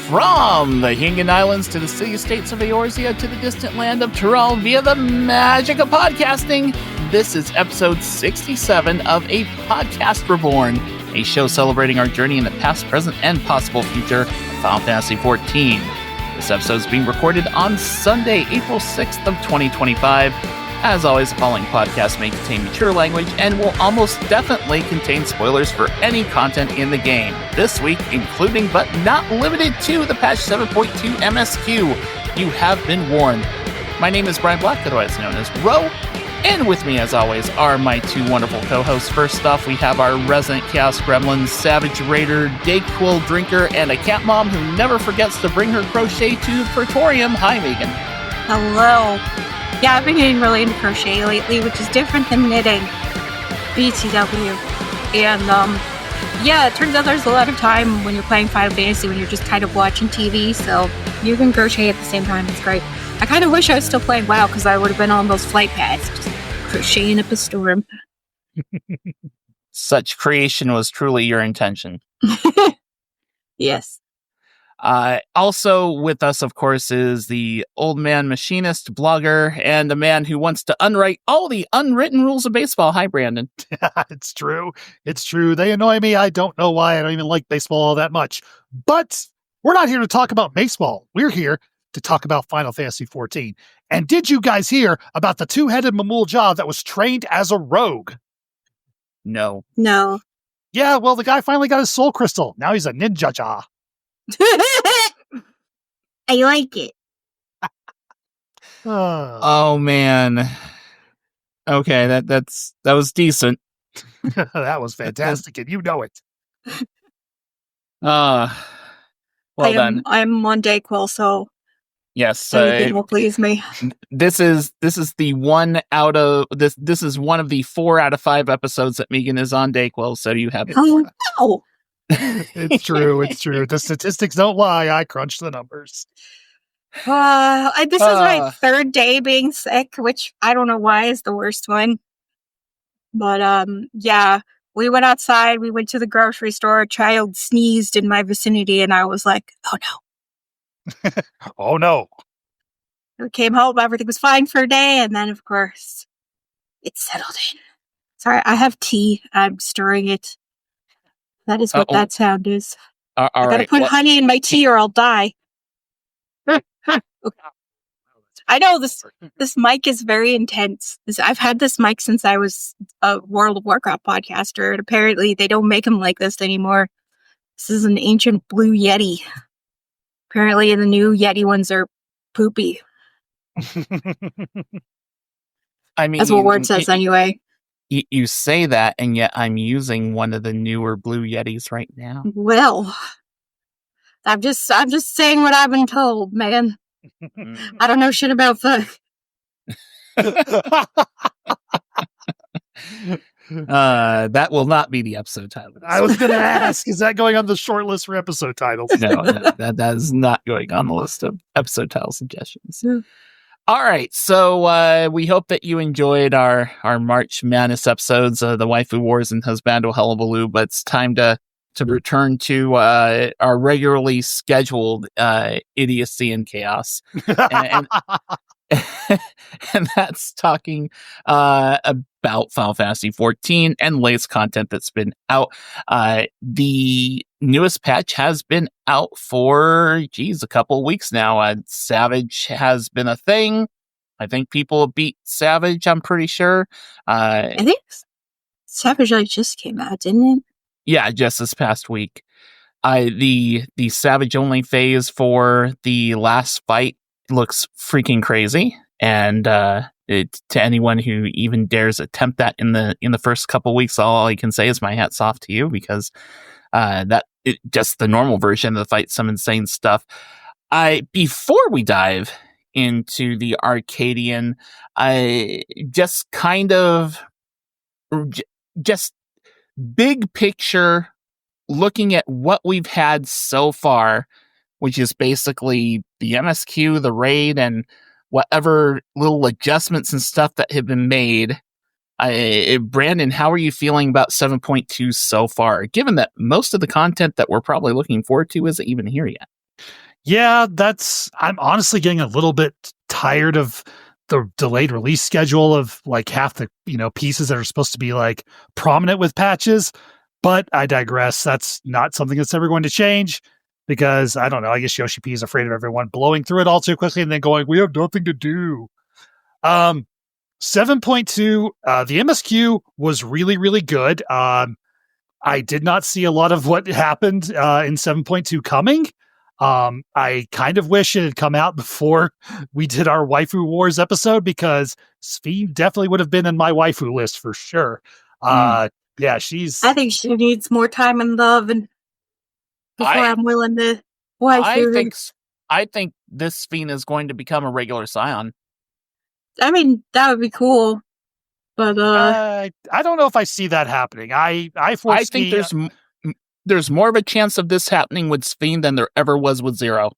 From the Meagan Islands to the city-states of Eorzea to the distant land of Tyrell via the magic of podcasting, this is episode 67 of A Podcast Reborn, a show celebrating our journey in the past, present, and possible future of Final Fantasy XIV. This episode is being recorded on Sunday, April 6th of 2025. As always, the following podcast may contain mature language and will almost definitely contain spoilers for any content in the game. This week, including but not limited to the patch 7.2 MSQ. You have been warned. My name is Brian Black, otherwise known as Ro, and with me, as always, are my two wonderful co-hosts. First off, we have our resident Chaos Gremlin, Savage Raider, Dayquil Drinker, and a cat mom who never forgets to bring her crochet to Praetorium. Hi, Meagan. Hello. Yeah, I've been getting really into crochet lately, which is different than knitting. BTW. And, yeah, it turns out there's a lot of time when you're playing Final Fantasy when you're just kind of watching TV, so you can crochet at the same time. It's great. I kind of wish I was still playing WoW, because I would have been on those flight pads, just crocheting up a storm. Such creation was truly your intention. Yes. Also with us, of course, is the old man machinist, blogger, and a man who wants to unwrite all the unwritten rules of baseball. Hi, Brandon. It's true. It's true. They annoy me. I don't know why. I don't even like baseball all that much. But we're not here to talk about baseball. We're here to talk about Final Fantasy XIV. And did you guys hear about the two-headed Mamul Jah that was trained as a rogue? No. Yeah, well, the guy finally got his soul crystal. Now he's a ninja Jah. I like it. Oh man. Okay, that was decent. That was fantastic, and you know it. Well done. I'm on Dayquil, so Yes, anything will please me. This is the one out of this is one of the 4 out of 5 episodes that Meagan is on Dayquil, so you have it. Oh no. It's true. The statistics don't lie. I crunched the numbers. This is my third day being sick, which I don't know why is the worst one. But yeah, we went outside. We went to the grocery store. A child sneezed in my vicinity, and I was like, "Oh no!" Oh no! We came home. Everything was fine for a day, and then, of course, it settled in. Sorry, I have tea. I'm stirring it. That is what that sound is. I gotta put honey in my tea or I'll die. I know this mic is very intense. I've had this mic since I was a World of Warcraft podcaster, and apparently they don't make them like this anymore. This is an ancient blue Yeti. Apparently the new Yeti ones are poopy. I mean, that's what Word says anyway. You say that, and yet I'm using one of the newer Blue Yetis right now. Well, I'm just saying what I've been told, man. I don't know shit about that. That will not be the episode title. I was going to ask, is that going on the short list for episode titles? No, that is not going on the list of episode title suggestions. All right, so we hope that you enjoyed our March Madness episodes, the Waifu Wars and Husbando Hullabaloo, but it's time to return to our regularly scheduled idiocy and chaos. And that's talking about Final Fantasy XIV and latest content that's been out. The newest patch has been out for, a couple of weeks now. Savage has been a thing. I think people beat Savage, I'm pretty sure. I think Savage just came out, didn't it? Yeah, just this past week. The Savage only phase for the last fight looks freaking crazy, and to anyone who even dares attempt that in the first couple weeks, all I can say is my hat's off to you, because just the normal version of the fight, some insane stuff. Before we dive into the Arcadion, I just big picture, looking at what we've had so far, which is basically the MSQ, the raid, and whatever little adjustments and stuff that have been made. Brandon, how are you feeling about 7.2 so far, given that most of the content that we're probably looking forward to isn't even here yet? Yeah, I'm honestly getting a little bit tired of the delayed release schedule of like half the, pieces that are supposed to be like prominent with patches. But I digress. That's not something that's ever going to change because I don't know. I guess Yoshi P is afraid of everyone blowing through it all too quickly and then going, we have nothing to do. 7.2, the MSQ was really, really good. I did not see a lot of what happened in 7.2 coming. I kind of wish it had come out before we did our Waifu Wars episode because Sphene definitely would have been in my waifu list for sure. Yeah, she's. I think she needs more time and love, and before I'm willing to waifu. I think this Sphene is going to become a regular Scion. I mean, that would be cool. But I don't know if I see that happening. I think there's more of a chance of this happening with Sphene than there ever was with Zero.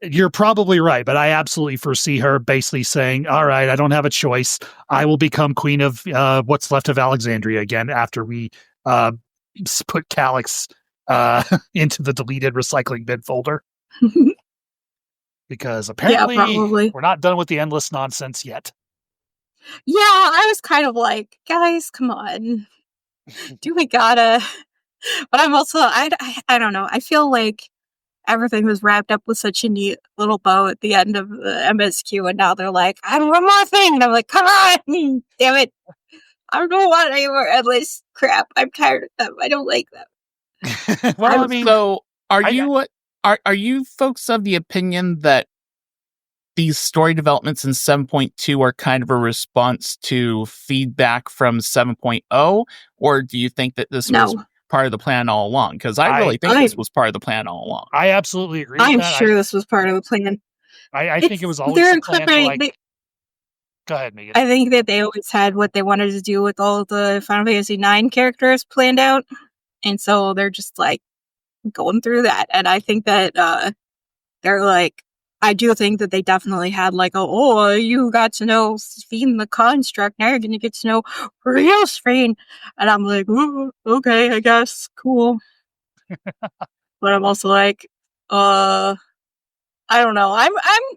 You're probably right, but I absolutely foresee her basically saying, all right, I don't have a choice. I will become queen of what's left of Alexandria again after we put Calyx into the deleted recycling bin folder. Because apparently we're not done with the endless nonsense yet. Yeah, I was kind of like, guys, come on. Do we gotta? But I'm also, I don't know. I feel like everything was wrapped up with such a neat little bow at the end of the MSQ, and now they're like, I have one more thing. And I'm like, come on, damn it. I don't want any more endless crap. I'm tired of them. I don't like them. Well, I mean, so are you folks of the opinion that these story developments in 7.2 are kind of a response to feedback from 7.0, or do you think that this was part of the plan all along? Because I really think this was part of the plan all along. I absolutely agree. I'm sure this was part of the plan. I think it was always the plan. Go ahead, Meagan. I think that they always had what they wanted to do with all the Final Fantasy IX characters planned out, and so they're just like going through that. And I think that they're like, I do think that they definitely had like, you got to know Sphene the Construct, now you're going to get to know real Sphene. And I'm like, ooh, okay, I guess, cool. But I'm also like, I don't know.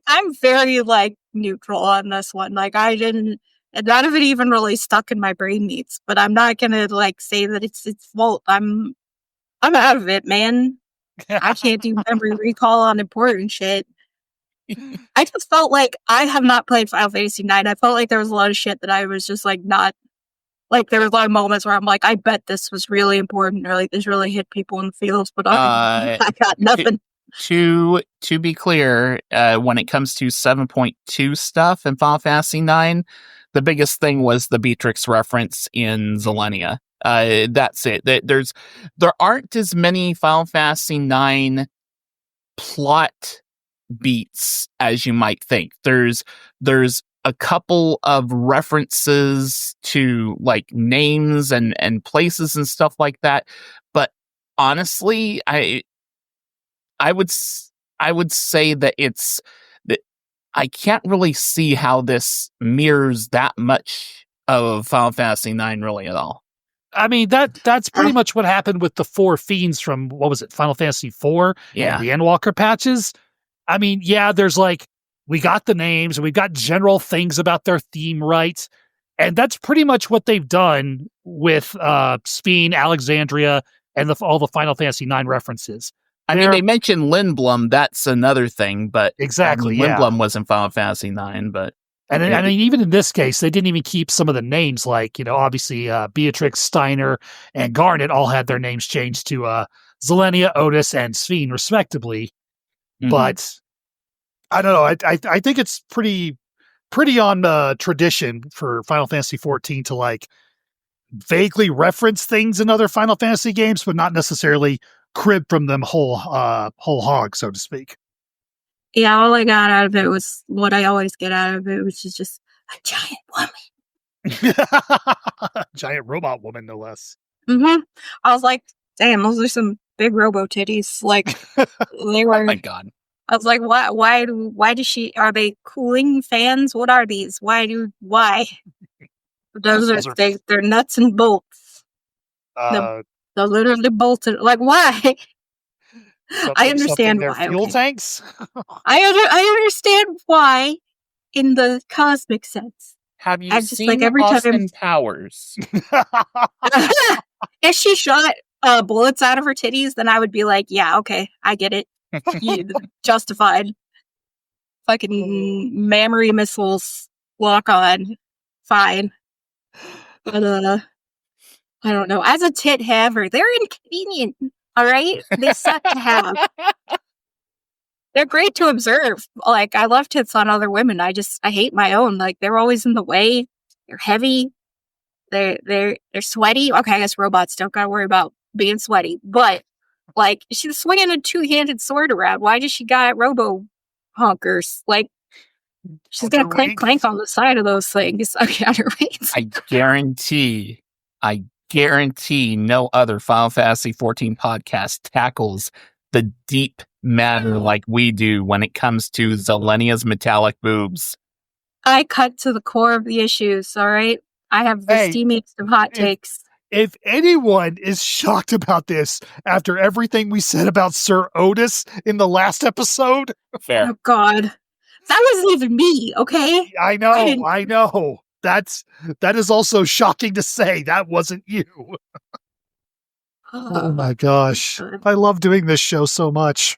I'm very like neutral on this one. Like none of it even really stuck in my brain needs. But I'm not gonna like say that it's fault. I'm out of it, man. I can't do memory recall on important shit. I just felt like I have not played Final Fantasy IX. I felt like there was a lot of shit that I was just like not. Like there was a lot of moments where I'm like, I bet this was really important, or like this really hit people in the feels, but I got nothing. To be clear, when it comes to 7.2 stuff in Final Fantasy IX, the biggest thing was the Beatrix reference in Zilenia. That's it. There aren't as many Final Fantasy IX plot beats as you might think. There's a couple of references to like names and places and stuff like that, but honestly, I would say that I can't really see how this mirrors that much of Final Fantasy IX really at all. I mean, that's pretty much what happened with the 4 fiends from, what was it, Final Fantasy IV? Yeah. The Endwalker patches. I mean, yeah, there's like, we got the names, and we've got general things about their theme right, and that's pretty much what they've done with Sphene, Alexandria, and all the Final Fantasy IX references. I mean, they mentioned Lindblom, that's another thing, but exactly, Lindblom wasn't Final Fantasy IX, but... And I mean, even in this case, they didn't even keep some of the names, like, obviously Beatrix, Steiner, and Garnet all had their names changed to Zilenia, Otis, and Sphene, respectively. Mm-hmm. But I don't know. I think it's pretty on tradition for Final Fantasy XIV to like vaguely reference things in other Final Fantasy games, but not necessarily crib from them whole hog, so to speak. Yeah, all I got out of it was what I always get out of it, which is just a giant woman. Giant robot woman, no less. Mm-hmm. I was like, damn, those are some big robo titties. Like, they were... Oh my God. I was like, why does she... Are they cooling fans? What are these? Why? Those are they're nuts and bolts. They're literally bolted. Like, why? I understand their why. fuel Okay. tanks. I understand why in the cosmic sense. Have you I'm just like seen every time Austin Powers? if she shot bullets out of her titties, then I would be like, yeah, okay, I get it. Justified. Fucking mammary missiles lock on. Fine. But I don't know. As a tit haver, they're inconvenient. All right? They suck to have. They're great to observe. Like, I love tits on other women. I hate my own. Like, they're always in the way. They're heavy. They're sweaty. Okay, I guess robots don't gotta worry about being sweaty. But, like, she's swinging a two-handed sword around. Why does she got robo honkers? Like, she's gonna clank on the side of those things. Okay, on her wings. I guarantee no other Final Fantasy 14 podcast tackles the deep matter like we do when it comes to Zelenia's metallic boobs. I cut to the core of the issues, all right? I have the steamiest of hot takes. If anyone is shocked about this after everything we said about Sir Otis in the last episode... Fair. Oh, God. That wasn't even me, okay? I know. That is also shocking to say. That wasn't you. Oh my gosh. I love doing this show so much.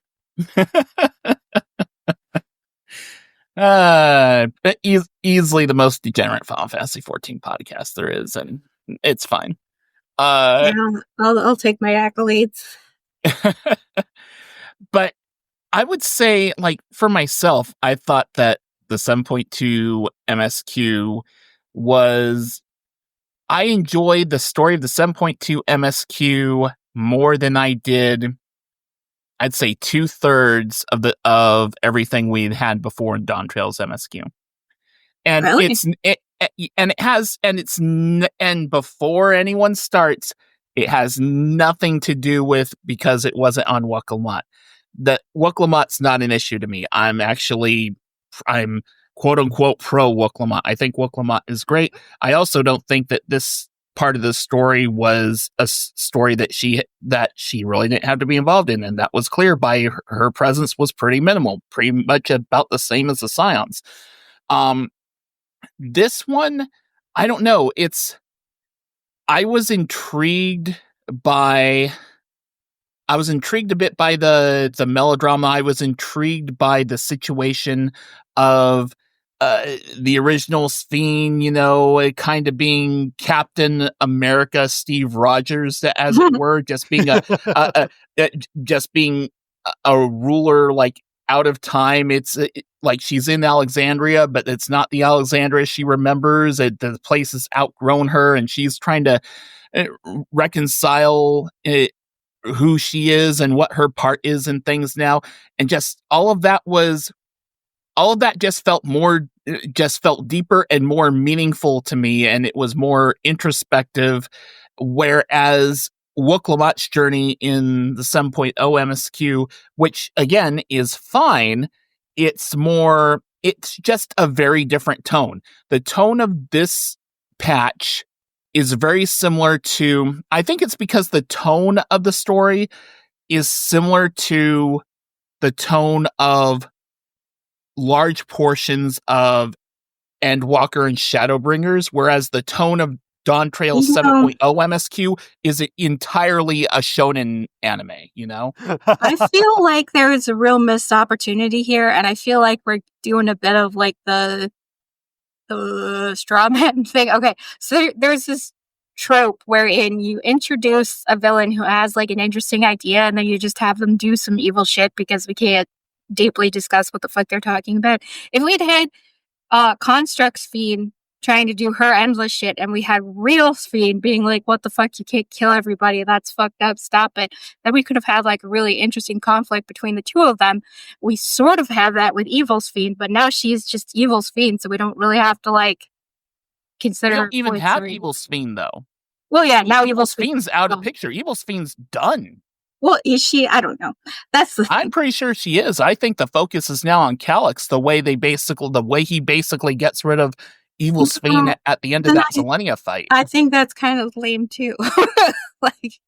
Easily the most degenerate Final Fantasy 14 podcast there is, and it's fine. Yeah, I'll take my accolades. But I would say, like, for myself, I thought that the 7.2 MSQ I enjoyed the story of the 7.2 MSQ more than I did, I'd say 2/3 of everything we'd had before in Dawn Trail's MSQ. And really? And before anyone starts, it has nothing to do with because it wasn't on Wuklamat. That Wuklamat's not an issue to me. I'm quote unquote pro Wuklamat. I think Wuklamat is great. I also don't think that this part of the story was a story that she really didn't have to be involved in, and that was clear by her presence was pretty minimal, pretty much about the same as the Scions. This one, I don't know. I was intrigued a bit by the melodrama. I was intrigued by the situation of the original Sphene, kind of being Captain America, Steve Rogers, as it were, just being a ruler, like, out of time. It's like she's in Alexandria, but it's not the Alexandria she remembers. The place has outgrown her, and she's trying to reconcile who she is and what her part is in things now. And just all of that just felt deeper and more meaningful to me, and it was more introspective, whereas Wuklamat's journey in the 7.0 MSQ, which again is fine, it's just a very different tone. The tone of this patch is very similar to, I think it's because the tone of the story is similar to the tone of large portions of Endwalker and Shadowbringers, whereas the tone of Dawn Trail 7.0 MSQ is entirely a shonen anime, I feel like there is a real missed opportunity here, and I feel like we're doing a bit of like the straw man thing. Okay, so there's this trope wherein you introduce a villain who has like an interesting idea, and then you just have them do some evil shit because we can't deeply discuss what the fuck they're talking about. If we'd had Construct Sphene trying to do her endless shit, and we had real Sphene being like, what the fuck, you can't kill everybody, that's fucked up, stop it, then we could have had like a really interesting conflict between the two of them. We sort of have that with Evil Sphene, but now she's just Evil Sphene, so we don't really have to like consider. We don't even have Evil Sphene though. Well, yeah, now Evil Sphene's out of picture. Evil Sphene's done. Well, is she? I don't know. That's the thing. I'm pretty sure she is. I think the focus is now on Calyx, the way he basically gets rid of Evil Sphene at the end of that Zelenia fight. I think that's kind of lame too. Like,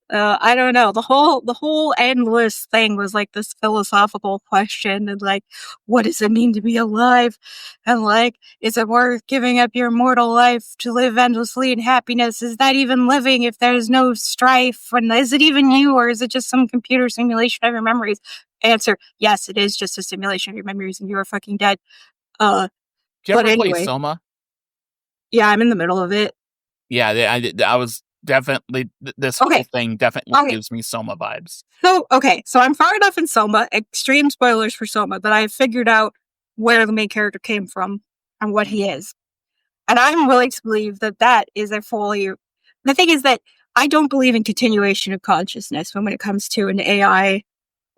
I don't know. The whole endless thing was like this philosophical question and like, what does it mean to be alive? And like, is it worth giving up your mortal life to live endlessly in happiness? Is that even living if there's no strife? And is it even you, or is it just some computer simulation of your memories? Answer: yes, it is just a simulation of your memories, and you are fucking dead. Did you But ever play anyway. Soma? Yeah, I'm in the middle of it. Yeah, I was definitely, this whole thing definitely gives me Soma vibes. So I'm far enough in Soma, extreme spoilers for Soma, that I've figured out where the main character came from and what he is. And I'm willing to believe that that is a fully... The thing is that I don't believe in continuation of consciousness when it comes to an AI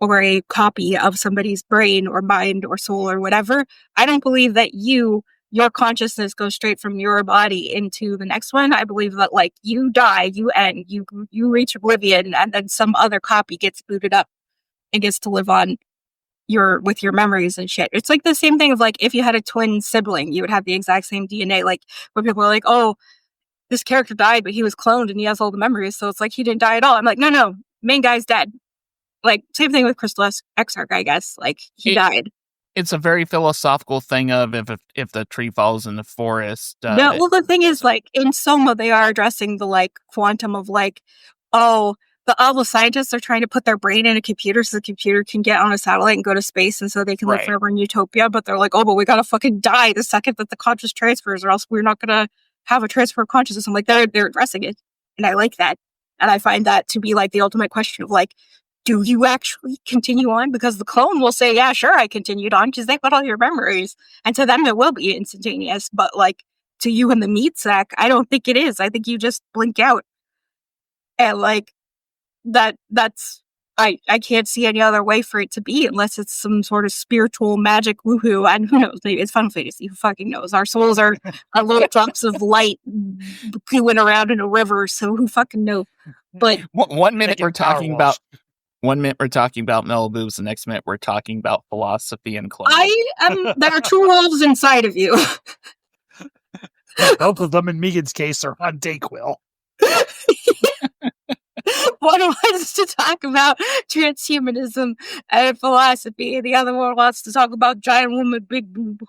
or a copy of somebody's brain or mind or soul or whatever. I don't believe that your consciousness goes straight from your body into the next one. I believe that like you die, you end, you reach oblivion, and then some other copy gets booted up and gets to live on with your memories and shit. It's like the same thing of like if you had a twin sibling, you would have the exact same DNA. Like when people are like, oh, this character died, but he was cloned and he has all the memories, so it's like he didn't die at all. I'm like, no, main guy's dead. Like same thing with Crystal Exarch, I guess. Like he died. It's a very philosophical thing of if the tree falls in the forest. No, well, the thing is, like in Soma, they are addressing the like quantum of like, all the scientists are trying to put their brain in a computer so the computer can get on a satellite and go to space, and so they can live forever in utopia. But they're like, oh, but we gotta fucking die the second that the conscious transfers, or else we're not gonna have a transfer of consciousness. I'm like, they're addressing it, and I like that, and I find that to be like the ultimate question of like, do you actually continue on? Because the clone will say, yeah, sure, I continued on because they've got all your memories. And to them, it will be instantaneous. But like to you in the meat sack, I don't think it is. I think you just blink out. And like I can't see any other way for it to be unless it's some sort of spiritual magic woohoo. And who knows? Maybe it's Final Fantasy. Who fucking knows? Our souls are little drops of light pooing around in a river. So who fucking knows? But 1 minute we're talking about... 1 minute we're talking about Malibu's, the next minute we're talking about philosophy and cloning. There are two wolves inside of you. Both of them, in Meagan's case, are on Dayquil. One wants to talk about transhumanism and philosophy, and the other one wants to talk about giant woman, big boob,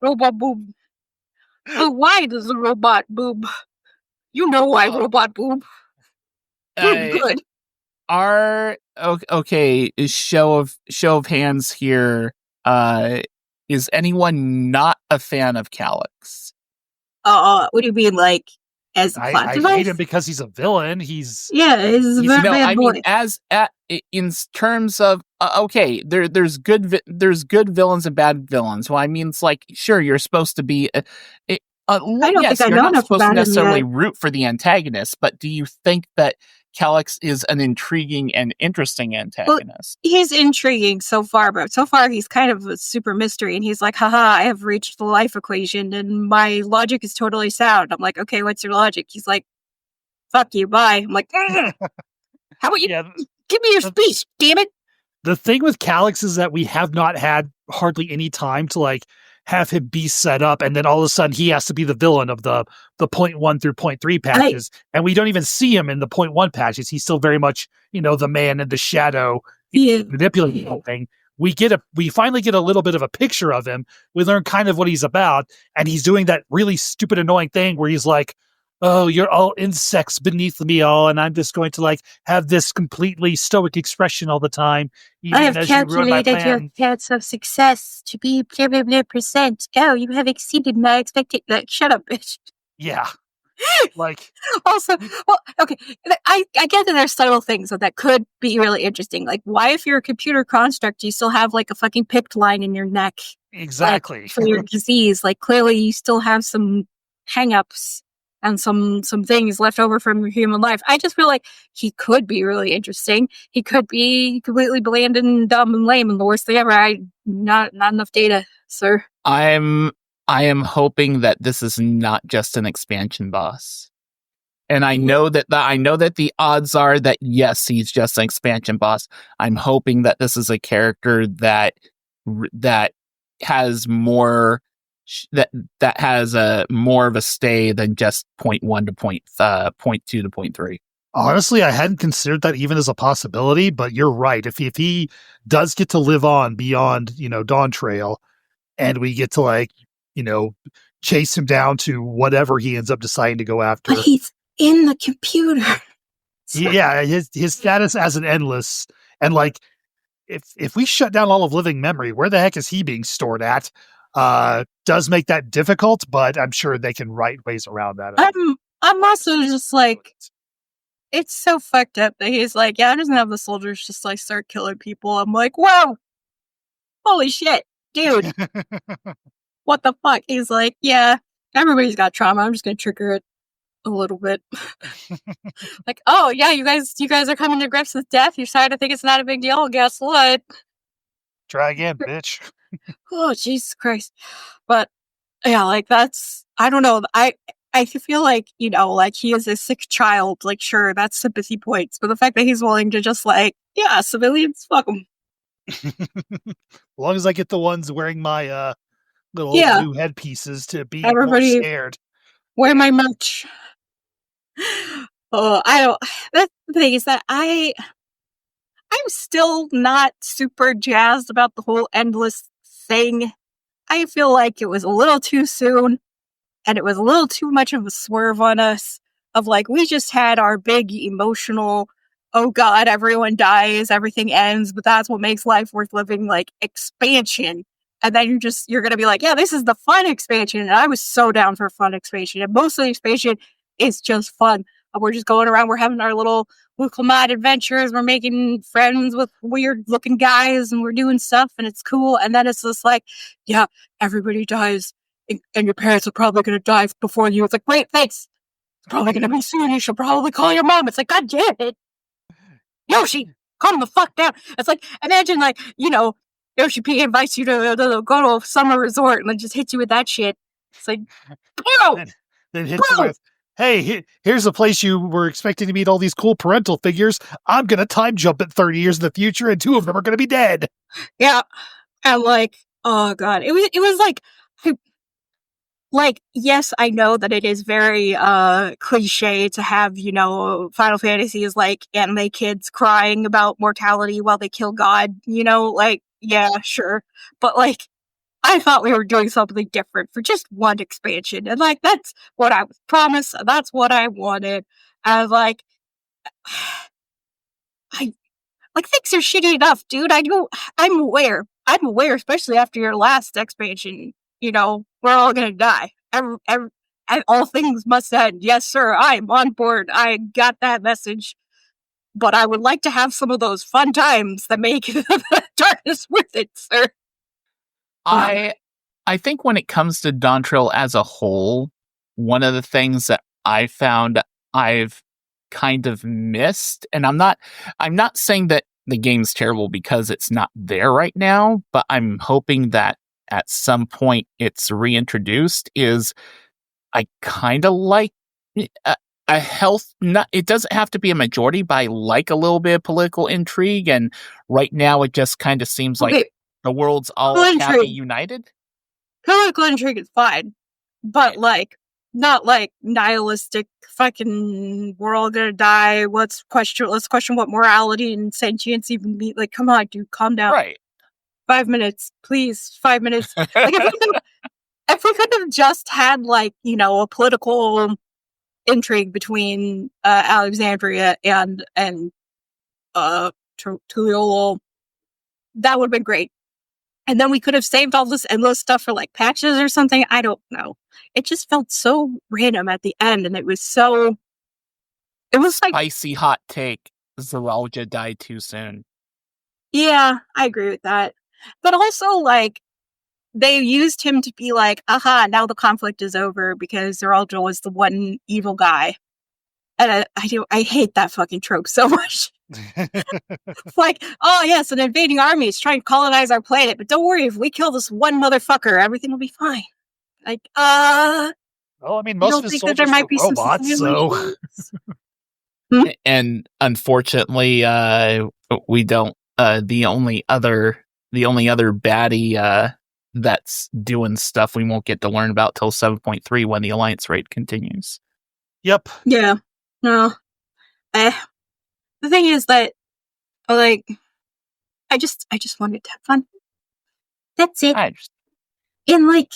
robot boob. But why does the robot boob? You know why robot boob. Good. Show of hands here. Is anyone not a fan of Calyx? What do you mean, like as a plot device? I hate him because he's a villain. He's a very bad boy. Mean, in terms of there's good villains and bad villains. Well, I mean, it's like sure you're supposed to be. I don't think I know enough supposed to necessarily root for the antagonist, but do you think that Calyx is an intriguing and interesting antagonist? Well, he's intriguing so far, but so far he's kind of a super mystery, and he's like, haha, I have reached the life equation, and my logic is totally sound. I'm like, okay, what's your logic? He's like, fuck you, bye. I'm like, how about you give me your speech, damn it? The thing with Calyx is that we have not had hardly any time to like have him be set up, and then all of a sudden he has to be the villain of the 0.1 through 0.3 patches, and we don't even see him in the 0.1 patches. He's still very much, the man in the shadow manipulating the thing. We finally get a little bit of a picture of him. We learn kind of what he's about, and he's doing that really stupid, annoying thing where he's like, oh, you're all insects beneath me all, and I'm just going to like have this completely stoic expression all the time. I have calculated your chance of success to be blah, blah, blah %. Oh, you have exceeded my expectation. Like, shut up, bitch. Yeah. Like also, well, okay, I get that there's subtle things that could be really interesting. Like, why, if you're a computer construct, do you still have like a fucking picked line in your neck? Exactly. Like, for your disease. Like, clearly you still have some hang-ups and some things left over from your human life. I just feel like he could be really interesting. He could be completely bland and dumb and lame and the worst thing ever. Not enough data, sir. I am hoping that this is not just an expansion boss. And I know that the odds are that yes, he's just an expansion boss. I'm hoping that this is a character that has more that has a more of a stay than just 0.1 to 0.2 to 0.3. Honestly, I hadn't considered that even as a possibility, but you're right. If he does get to live on beyond, Dawn Trail, and we get to chase him down to whatever he ends up deciding to go after. But he's in the computer. Yeah, his status as an endless, and if we shut down all of living memory, where the heck is he being stored at? Does make that difficult, but I'm sure they can write ways around that. I'm also just it's so fucked up that he's like, yeah, I just have the soldiers just start killing people. I'm like, whoa, holy shit, dude. What the fuck? He's like, yeah, everybody's got trauma. I'm just gonna trigger it a little bit. Like, oh yeah, you guys are coming to grips with death. You're starting to think it's not a big deal. Guess what? Try again, bitch. Oh, Jesus Christ. But yeah, that's, I don't know. I feel like, he is a sick child. Sure, that's sympathy points. But the fact that he's willing to just yeah, civilians, fuck them. As long as I get the ones wearing my little blue headpieces to be everybody more scared. Wear my merch. Oh, I don't. That's the thing is that I'm still not super jazzed about the whole endless thing. I feel like it was a little too soon, and it was a little too much of a swerve on us. Of we just had our big emotional, oh god, everyone dies, everything ends, but that's what makes life worth living. Expansion. And then you're going to be like, yeah, this is the fun expansion. And I was so down for fun expansion. And most of the expansion is just fun. We're just going around. We're having our little Wuklamaad adventures. We're making friends with weird looking guys and we're doing stuff and it's cool. And then it's just yeah, everybody dies and your parents are probably going to die before you. It's like, great, thanks. It's probably going to be soon. You should probably call your mom. It's like, God damn it. Yoshi, calm the fuck down. It's imagine Yoshi P invites you to go to a summer resort and then just hits you with that shit. It's like, bro! Then hits you with, hey, here's a place you were expecting to meet all these cool parental figures. I'm going to time jump it 30 years in the future and 2 of them are going to be dead. Yeah. And oh god. It was yes, I know that it is very cliche to have, Final Fantasy is anime kids crying about mortality while they kill God, yeah, sure. But I thought we were doing something different for just one expansion. And that's what I was promised. That's what I wanted. And things are shitty enough, dude. I'm aware, especially after your last expansion, we're all gonna die. And all things must end. Yes, sir, I'm on board. I got that message. But I would like to have some of those fun times that make the darkness worth it, sir. I think when it comes to Dawn Trail as a whole, one of the things that I found I've kind of missed, and I'm not saying that the game's terrible because it's not there right now, but I'm hoping that at some point it's reintroduced, is I kind of like a health, it doesn't have to be a majority, but I like a little bit of political intrigue, and right now it just kind of seems like the world's all happy united. Political intrigue is fine, but not nihilistic fucking we're all gonna die, let's question what morality and sentience even mean. Come on, dude, calm down. Right. 5 minutes, please. 5 minutes. If we could have just had a political intrigue between Alexandria and Tuliolo, that would have been great. And then we could have saved all this endless stuff for patches or something. I don't know. It just felt so random at the end, and it was spicy hot take. Zoalgia died too soon. Yeah, I agree with that. But also they used him to be aha, now the conflict is over because Zoalgia was the one evil guy. And I hate that fucking trope so much. It's oh yes, an invading army is trying to colonize our planet, but don't worry, if we kill this one motherfucker, everything will be fine. Well, I mean, most of his soldiers are robots, so. And unfortunately, we don't. The only other baddie that's doing stuff we won't get to learn about till 7.3 when the Alliance raid continues. Yep. Yeah. No. the thing is that, like, I just wanted to have fun. That's it. I just, And like,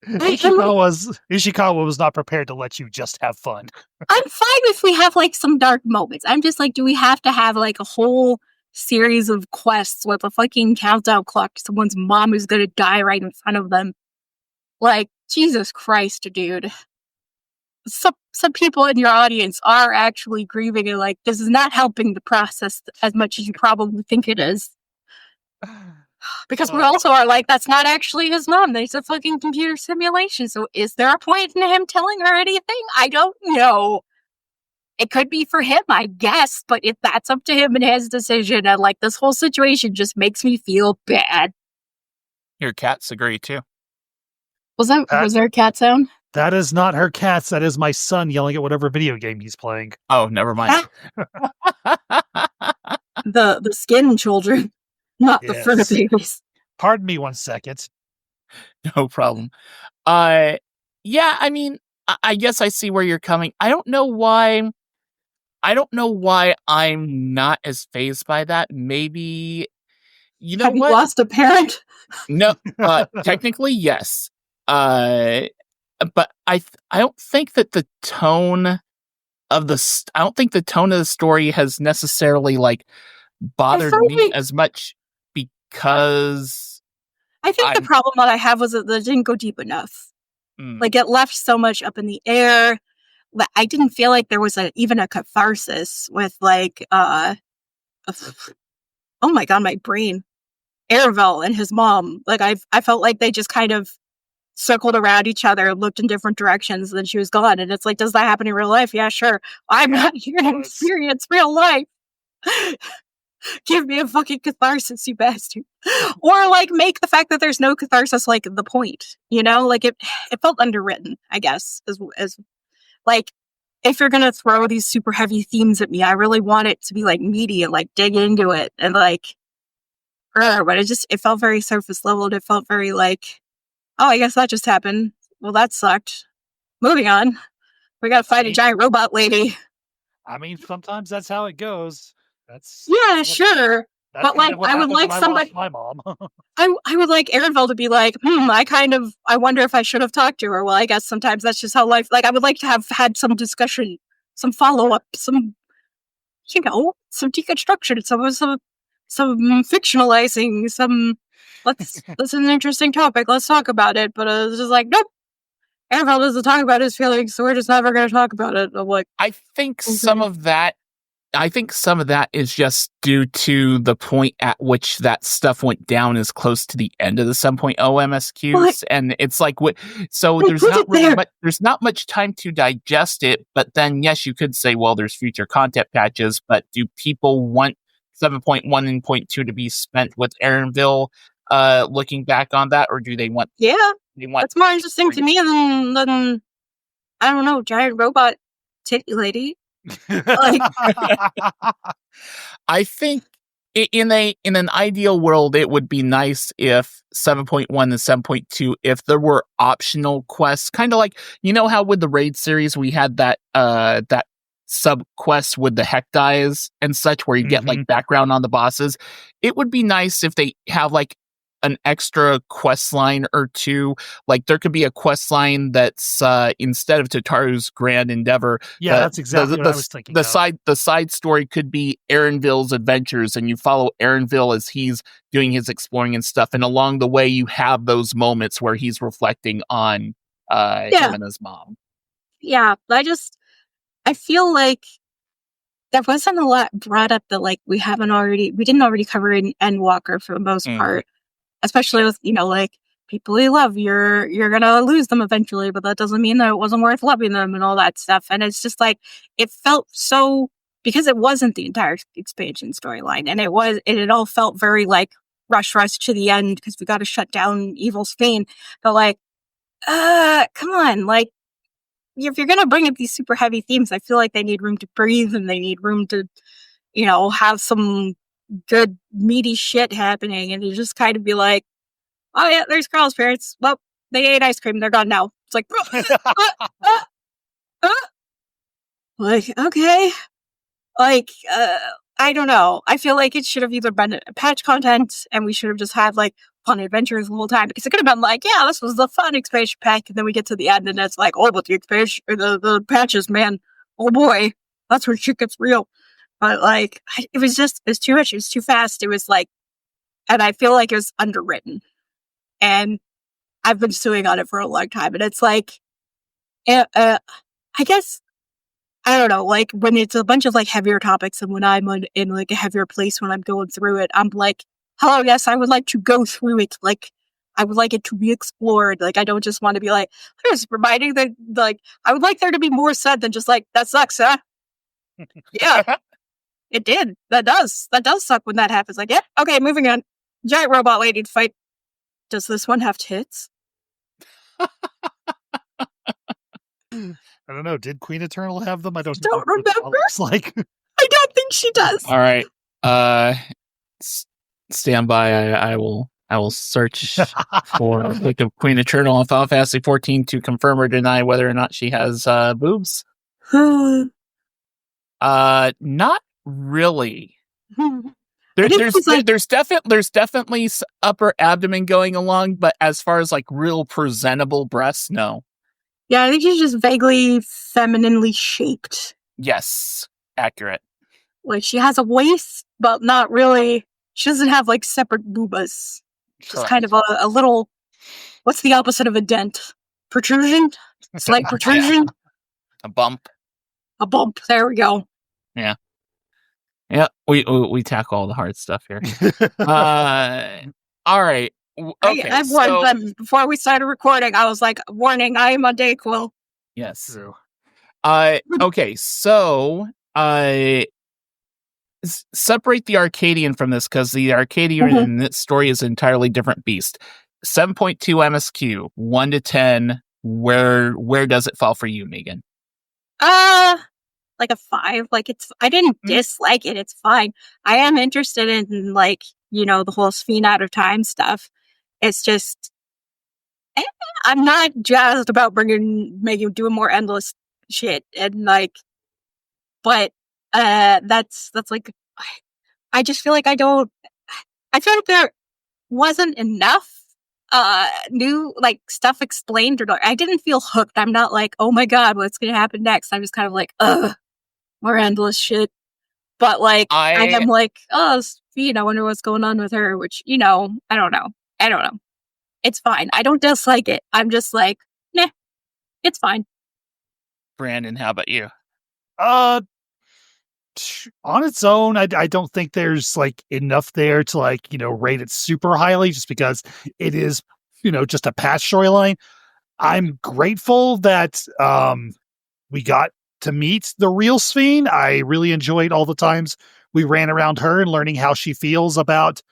Ishikawa was not prepared to let you just have fun. I'm fine if we have like some dark moments. I'm just like, do we have to have like a whole series of quests with a fucking countdown clock to someone's mom who's gonna die right in front of them? Like, Jesus Christ, dude. Some people in your audience are actually grieving, and like, this is not helping the process as much as you probably think it is. Because we also are like, that's not actually his mom. There's a fucking computer simulation. So is there a point in him telling her anything? I don't know. It could be for him, I guess, but if that's up to him and his decision, and like, this whole situation just makes me feel bad. your cats agree too. Was there a cat sound? That is not her cats. That is my son yelling at whatever video game he's playing. Oh, never mind. The skin children, not the fur Yes. babies. Pardon me 1 second. No problem. Yeah, I mean, I guess I see where you're coming. I don't know why I'm not as fazed by that. Maybe, you know Have you what? lost a parent? No, technically yes. But I don't think that the tone of the story has necessarily like bothered felt me like- as much because I think the problem that I have was that it didn't go deep enough. Like, it left so much up in the air. I didn't feel like there was even a catharsis with like, oh my god, my brain. Arvel and his mom. Like, I felt like they just kind of circled around each other, looked in different directions, and then she was gone. And it's like, does that happen in real life? Yeah, sure. I'm not here to experience real life. Give me a fucking catharsis, you bastard. Or like, make the fact that there's no catharsis like the point. You know, like, it felt underwritten, I guess, as like, if you're gonna throw these super heavy themes at me, I really want it to be like meaty and like dig into it and like, but it felt very surface level, and it felt very like, oh, I guess that just happened. Well, that sucked. Moving on. We gotta fight a giant robot lady. I mean, sometimes that's how it goes. That's Sure. But like, I would like somebody. My mom. I would like Ehrenfeld to be like, I wonder if I should have talked to her. Well, I guess sometimes that's just how life. Like, I would like to have had some discussion, some follow up, some deconstruction, some fictionalizing, that's an interesting topic. Let's talk about it. But it's just like, nope. Ehrenfeld doesn't talk about his feelings, so we're just never going to talk about it. I'm like, I think some of that is just due to the point at which that stuff went down is close to the end of the 7.0 MSQs, and it's like there's not much time to digest it. But then, yes, you could say, well, there's future content patches, but do people want 7.1 and 0.2 to be spent with Aaronville looking back on that, or do they want? Yeah, that's more interesting to me than I don't know, giant robot titty lady. Like, I think in an ideal world, it would be nice if 7.1 and 7.2, if there were optional quests, kind of like, you know how with the raid series we had that sub quest with the heck dies and such, where you get like background on the bosses. It would be nice if they have like an extra quest line or two. Like, there could be a quest line that's instead of Tataru's grand endeavor. Yeah, that's exactly what I was thinking. The side story could be Aaronville's adventures, and you follow Aaronville as he's doing his exploring and stuff. And along the way, you have those moments where he's reflecting on him and his mom. Yeah, I feel like there wasn't a lot brought up that like we didn't already cover in Endwalker for the most part. Especially with, like, people you love, you're gonna lose them eventually, but that doesn't mean that it wasn't worth loving them and all that stuff. And it's just like, it felt so, because it wasn't the entire expansion storyline, and it all felt very like rush to the end because we got to shut down evil Spain. But like, come on, like, if you're gonna bring up these super heavy themes, I feel like they need room to breathe, and they need room to, have some good meaty shit happening, and you just kind of be like, oh yeah, there's Carl's parents. Well, they ate ice cream. They're gone now. It's like, Like, okay. Like, I don't know. I feel like it should have either been patch content and we should have just had like fun adventures the whole time, because it could have been like, yeah, this was the fun expansion pack, and then we get to the end and it's like, oh, but the expansion, the patches, man, oh boy, that's where shit gets real. But like, it was too much. It was too fast. It was like, and I feel like it was underwritten. And I've been suing on it for a long time, and it's like, I guess, I don't know, like when it's a bunch of like heavier topics and when I'm in like a heavier place when I'm going through it, I'm like, hello, yes, I would like to go through it. Like, I would like it to be explored. Like, I don't just want to be like, just reminding that, like, I would like there to be more said than just like, that sucks, huh? Yeah, it did. That does suck when that happens. Like, yeah, okay, moving on. Giant robot lady to fight. Does this one have tits? I don't know. Did Queen Eternal have them? I don't remember. Looks like. I don't think she does. All right. Stand by. I will search for a pic of Queen Eternal on Final Fantasy 14 to confirm or deny whether or not she has boobs. Not really. There's definitely upper abdomen going along, but as far as like real presentable breasts, no. Yeah, I think she's just vaguely femininely shaped. Yes, accurate. Like, she has a waist, but not really. She doesn't have like separate boobas. Just kind of a little. What's the opposite of a dent? Protrusion. Slight protrusion. Yeah. A bump. A bump. There we go. Yeah. Yeah, we tackle all the hard stuff here. All right. Okay, I've warned them before we started recording. I was like, warning, I am a Dayquil. Yes. True. Okay, so separate the Arcadion from this, because the Arcadion in this story is an entirely different beast. 7.2 MSQ, 1 to 10. Where does it fall for you, Meagan? Like a 5. Like, I didn't dislike it. It's fine. I am interested in, like, the whole Sphere out of time stuff. It's just, I'm not jazzed about doing more endless shit. And like, but, that's like, I just feel like I feel like there wasn't enough, new, like, stuff explained, or I didn't feel hooked. I'm not like, oh my god, what's gonna happen next? I'm just kind of like, more endless shit. But like, I am like, oh, Sphere, I wonder what's going on with her, which, I don't know. It's fine. I don't dislike it. I'm just like, nah, it's fine. Brandon, how about you? On its own, I don't think there's like enough there to like, rate it super highly, just because it is, just a patch storyline. I'm grateful that we got to meet the real Sphere. I really enjoyed all the times we ran around her and learning how she feels about,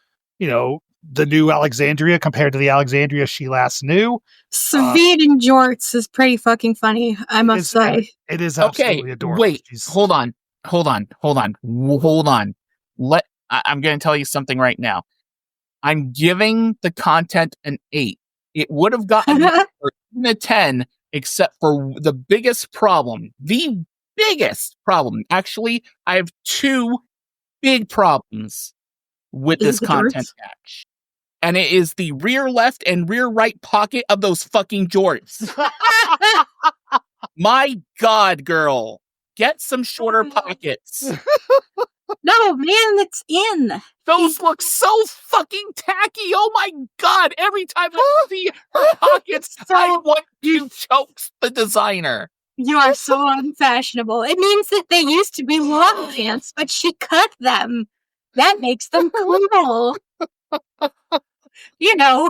the new Alexandria compared to the Alexandria she last knew. Sphere in jorts is pretty fucking funny, I must say. It is absolutely adorable. Wait, hold on. I'm going to tell you something right now. I'm giving the content an 8. It would have gotten a 10, except for the biggest problem. The biggest problem. Actually, I have 2 big problems with this content patch. And it is the rear left and rear right pocket of those fucking jorts. My God, girl. Get some shorter pockets. No, man, it's in. Those look so fucking tacky. Oh my God. Every time I see her pockets, I want to choke the designer. You are so unfashionable. It means that they used to be long pants, but she cut them. That makes them cool.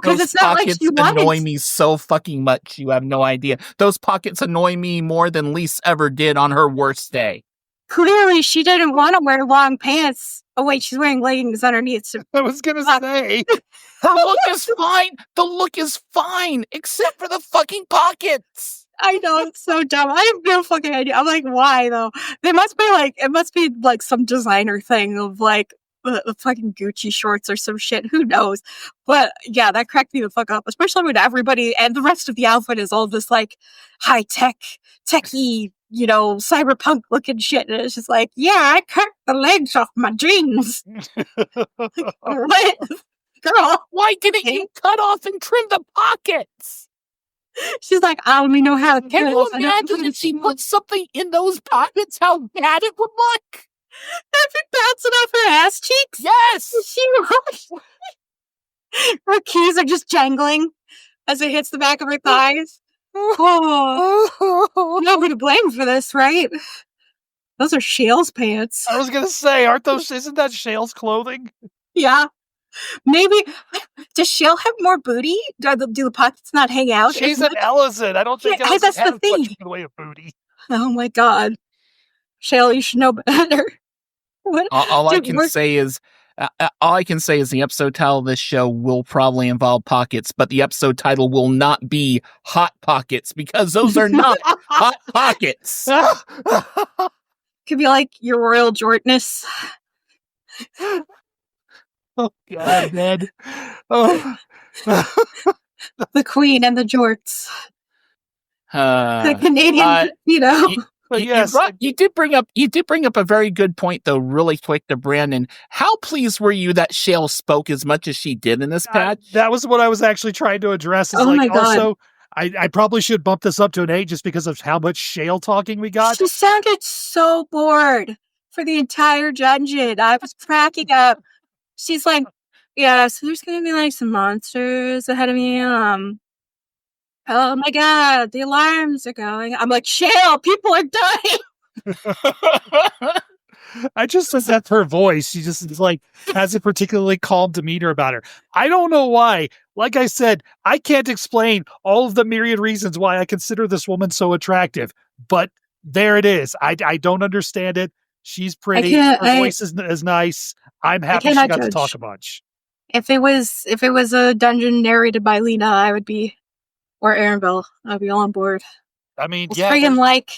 Because it's not like she wanted. Those pockets annoy me so fucking much. You have no idea. Those pockets annoy me more than Lise ever did on her worst day. Clearly, she didn't want to wear long pants. Oh, wait, she's wearing leggings underneath. So I was going to say. Her look is fine. The look is fine, except for the fucking pockets. I know, it's so dumb. I have no fucking idea. I'm like, why though? It must be like some designer thing of like, the fucking Gucci shorts or some shit. Who knows? But yeah, that cracked me the fuck up, especially when everybody and the rest of the outfit is all just like high tech, techie, cyberpunk looking shit. And it's just like, yeah, I cut the legs off my jeans. What? Girl, why didn't you cut off and trim the pockets? She's like, I only know how to. Can you imagine if she put something in those pockets, how bad it would look? Have it bouncing off her ass cheeks? Yes! Her keys are just jangling as it hits the back of her thighs. Oh, nobody to blame for this, right? Those are Shale's pants. I was going to say, isn't that Shale's clothing? Yeah. Maybe. Does Shale have more booty? Do the pockets not hang out? She's an Ellison. I don't think Ellison has much in the way of booty. Oh my God. Shale, you should know better. All I can say is the episode title of this show will probably involve pockets, but the episode title will not be Hot Pockets because those are not hot pockets. Could be like your Royal Jortness. Oh God, Ned. Oh. The Queen and the Jorts. The Canadian, But yes, you did bring up a very good point though, really quick to Brandon. How pleased were you that Shale spoke as much as she did in this patch? That was what I was actually trying to address. Oh my God. Also, I probably should bump this up to an 8 just because of how much Shale talking we got. She sounded so bored for the entire dungeon. I was cracking up. She's like, yeah, so there's gonna be like some monsters ahead of me. Oh my God, the alarms are going. I'm like, Shale, people are dying. I just said that's her voice. She just is like has a particularly calm demeanor about her. I don't know why. Like I said, I can't explain all of the myriad reasons why I consider this woman so attractive, but there it is. I don't understand it. She's pretty. Her voice is nice. I'm happy she got to talk a bunch. If it was a dungeon narrated by Lena, I would be, or Aaronville, I'd be all on board. I mean, it's friggin' like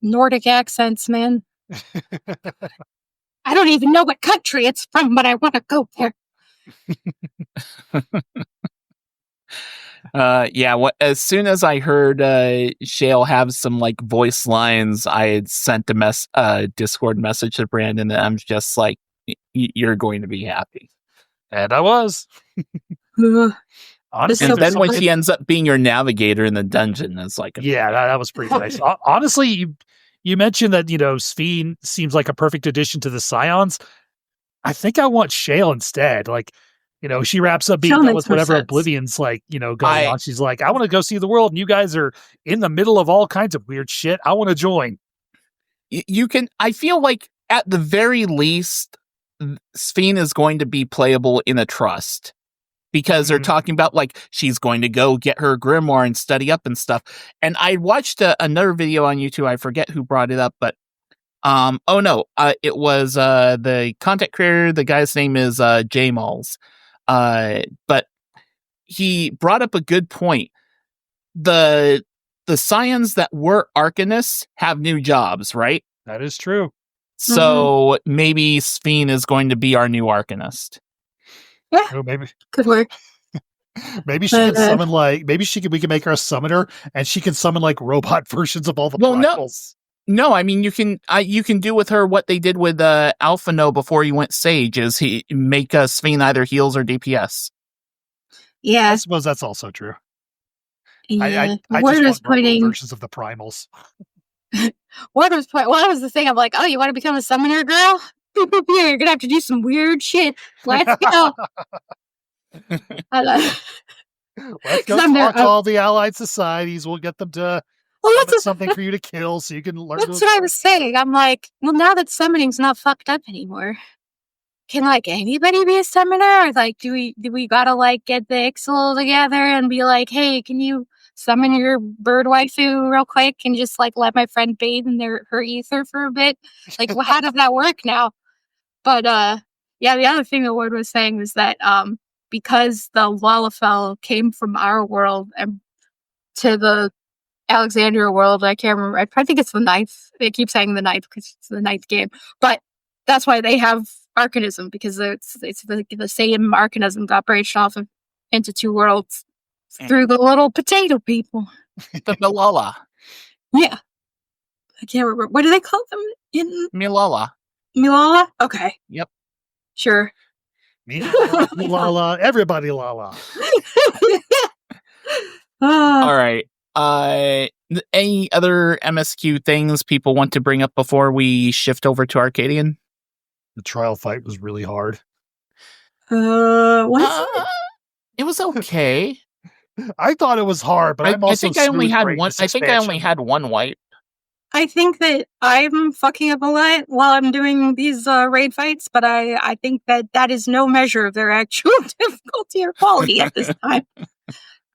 Nordic accents, man. I don't even know what country it's from, but I want to go there. As soon as I heard Shale have some like voice lines, I had sent a Discord message to Brandon, and I'm just like, you're going to be happy. And I was. Honestly, and then when she ends up being your navigator in the dungeon, it's like, that was pretty nice. Honestly, you mentioned that, Sphene seems like a perfect addition to the Scions. I think I want Shale instead. Like, she wraps up being done with whatever Oblivion's like, going on. She's like, I want to go see the world, and you guys are in the middle of all kinds of weird shit. I want to join. I feel like at the very least, Sphene is going to be playable in a trust. Because they're talking about, like, she's going to go get her grimoire and study up and stuff. And I watched another video on YouTube. I forget who brought it up, but it was the content creator. The guy's name is J-Malls. But he brought up a good point. The Scions that were Arcanists have new jobs, right? That is true. So maybe Sphene is going to be our new Arcanist. Yeah, maybe could work. Maybe she can summon we can make her a summoner, and she can summon like robot versions of all the primals. No, I mean you can do with her what they did with Alphino before he went Sage, is he make Sphene either heals or DPS. Yeah, I suppose that's also true. Yeah, I just want pointing versions of the primals. What was the thing? I'm like, oh, you want to become a summoner, girl? You're gonna have to do some weird shit. Let's go. Let's go talk to all the allied societies. We'll get them to something for you to kill, so you can learn. That's what I was saying. I'm like, well, now that summoning's not fucked up anymore, can like anybody be a summoner? Or like, do we gotta like get the Ixal together and be like, hey, can you summon your bird waifu real quick and just like let my friend bathe in her ether for a bit? Like, well, how does that work now? But the other thing the Lord was saying was that because the Lalafell came from our world and to the Alexandria world, I can't remember. I think it's the ninth. They keep saying the ninth because it's the ninth game. But that's why they have Arcanism, because it's the same Arcanism got branched off into two worlds through the little potato people. The Milala. Yeah. I can't remember. What do they call them in Milala. Milala? Okay. Yep. Sure. Lala, everybody lala. All right. Any other MSQ things people want to bring up before we shift over to Arcadion? The trial fight was really hard. It was okay. I thought it was hard, but I'm also I think I only had one. I think I only had one wipe. I think that I'm fucking up a lot while I'm doing these raid fights, but I think that is no measure of their actual difficulty or quality at this time.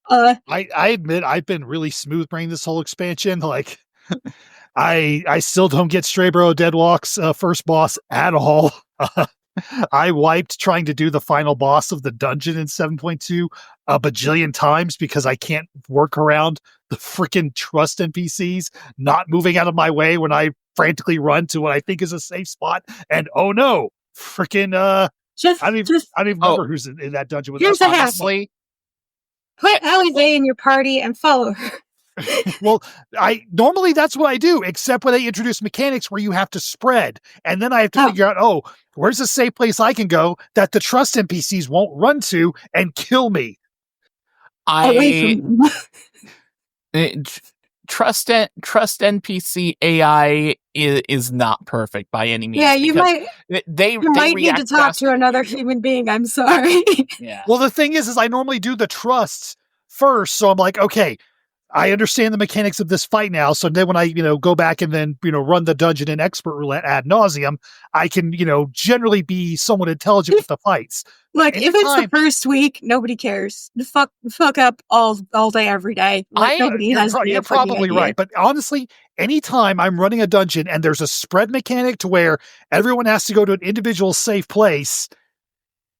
I admit I've been really smooth brain this whole expansion. Like, I still don't get Straybro Deadwalk's first boss at all. I wiped trying to do the final boss of the dungeon in 7.2 a bajillion times because I can't work around the freaking trust NPCs not moving out of my way when I frantically run to what I think is a safe spot. And oh no, freaking I don't even remember who's in that dungeon with us. Honestly, put Alize in your party and follow her. Well, normally that's what I do, except when they introduce mechanics where you have to spread. And then I have to figure out, where's a safe place I can go that the trust NPCs won't run to and kill me? Trust NPC AI is not perfect by any means. Yeah, you might need to talk faster to another human being. I'm sorry. Yeah. Well, the thing is I normally do the trusts first. So I'm like, okay, I understand the mechanics of this fight now. So then when I, go back and then, run the dungeon in expert roulette ad nauseum, I can, generally be somewhat intelligent with the fights. Look, if it's the first week, nobody cares. Fuck up all day, every day. Nobody has. You're probably right. But honestly, anytime I'm running a dungeon and there's a spread mechanic to where everyone has to go to an individual safe place,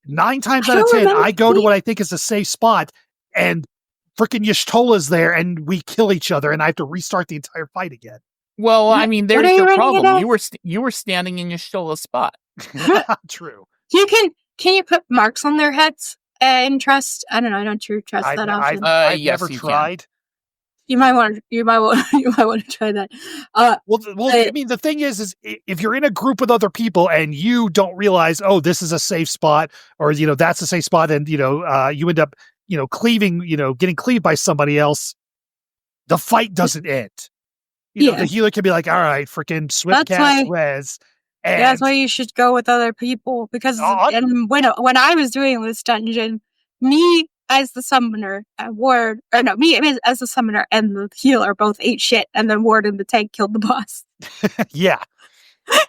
9 times out of 10, I go to what I think is a safe spot, and freaking Y'shtola's there, and we kill each other, and I have to restart the entire fight again. Well, I mean, there's your problem. You were standing in Y'shtola's spot. True. Can you put marks on their heads and trust? I don't know. I don't trust that often. I've never tried. You might want to try that. I mean, the thing is if you're in a group with other people and you don't realize, this is a safe spot, or that's a safe spot, and you end up cleaving, getting cleaved by somebody else, the fight doesn't end. The healer can be like, all right, freaking swift cast res. And that's why you should go with other people, because when I was doing this dungeon, me as the summoner and as the summoner and the healer both ate shit, and then Ward and the tank killed the boss. Yeah.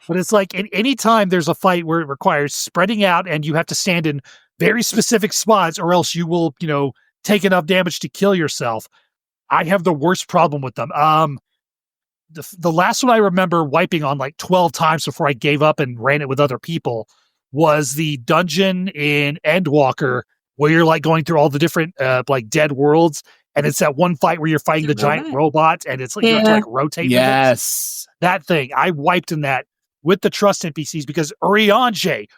But it's like any time there's a fight where it requires spreading out and you have to stand in very specific spots, or else you will, take enough damage to kill yourself. I have the worst problem with them. The last one I remember wiping on like 12 times before I gave up and ran it with other people was the dungeon in Endwalker, where you're like going through all the different like dead worlds, and it's that one fight where you're fighting the giant robot, and it's like you have to like rotate. Yes, that thing I wiped in that with the trust NPCs because Urianger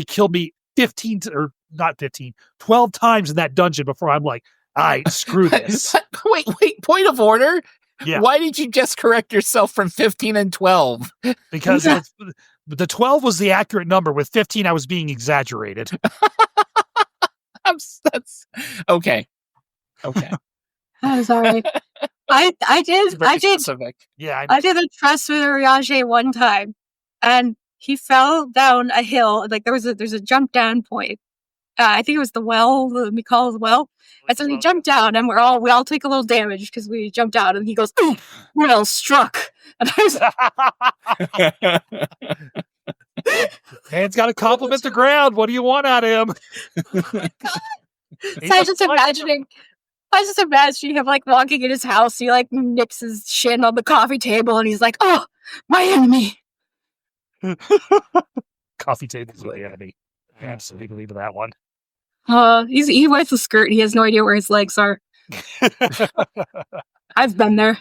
killed me 12 times in that dungeon before I'm like, all right, screw this. Wait, point of order. Yeah. Why did you just correct yourself from 15 and 12? Because the 12 was the accurate number. With 15, I was being exaggerated. That's okay. I'm sorry. I did. Specific. Yeah, I did a trust with Urianger one time, and he fell down a hill. Like there's a jump down point. I think it was the Mikal's well. And so he jumped down, and we all take a little damage because we jumped out, and he goes, "Ooh, well struck." And I was man's got to compliment the ground. What do you want out of him? Oh my God. So I was just imagining him like walking in his house. He like nips his shin on the coffee table, and he's like, "Oh, my enemy." Coffee table's my enemy. I absolutely believe in that one. He wears a skirt. He has no idea where his legs are. I've been there.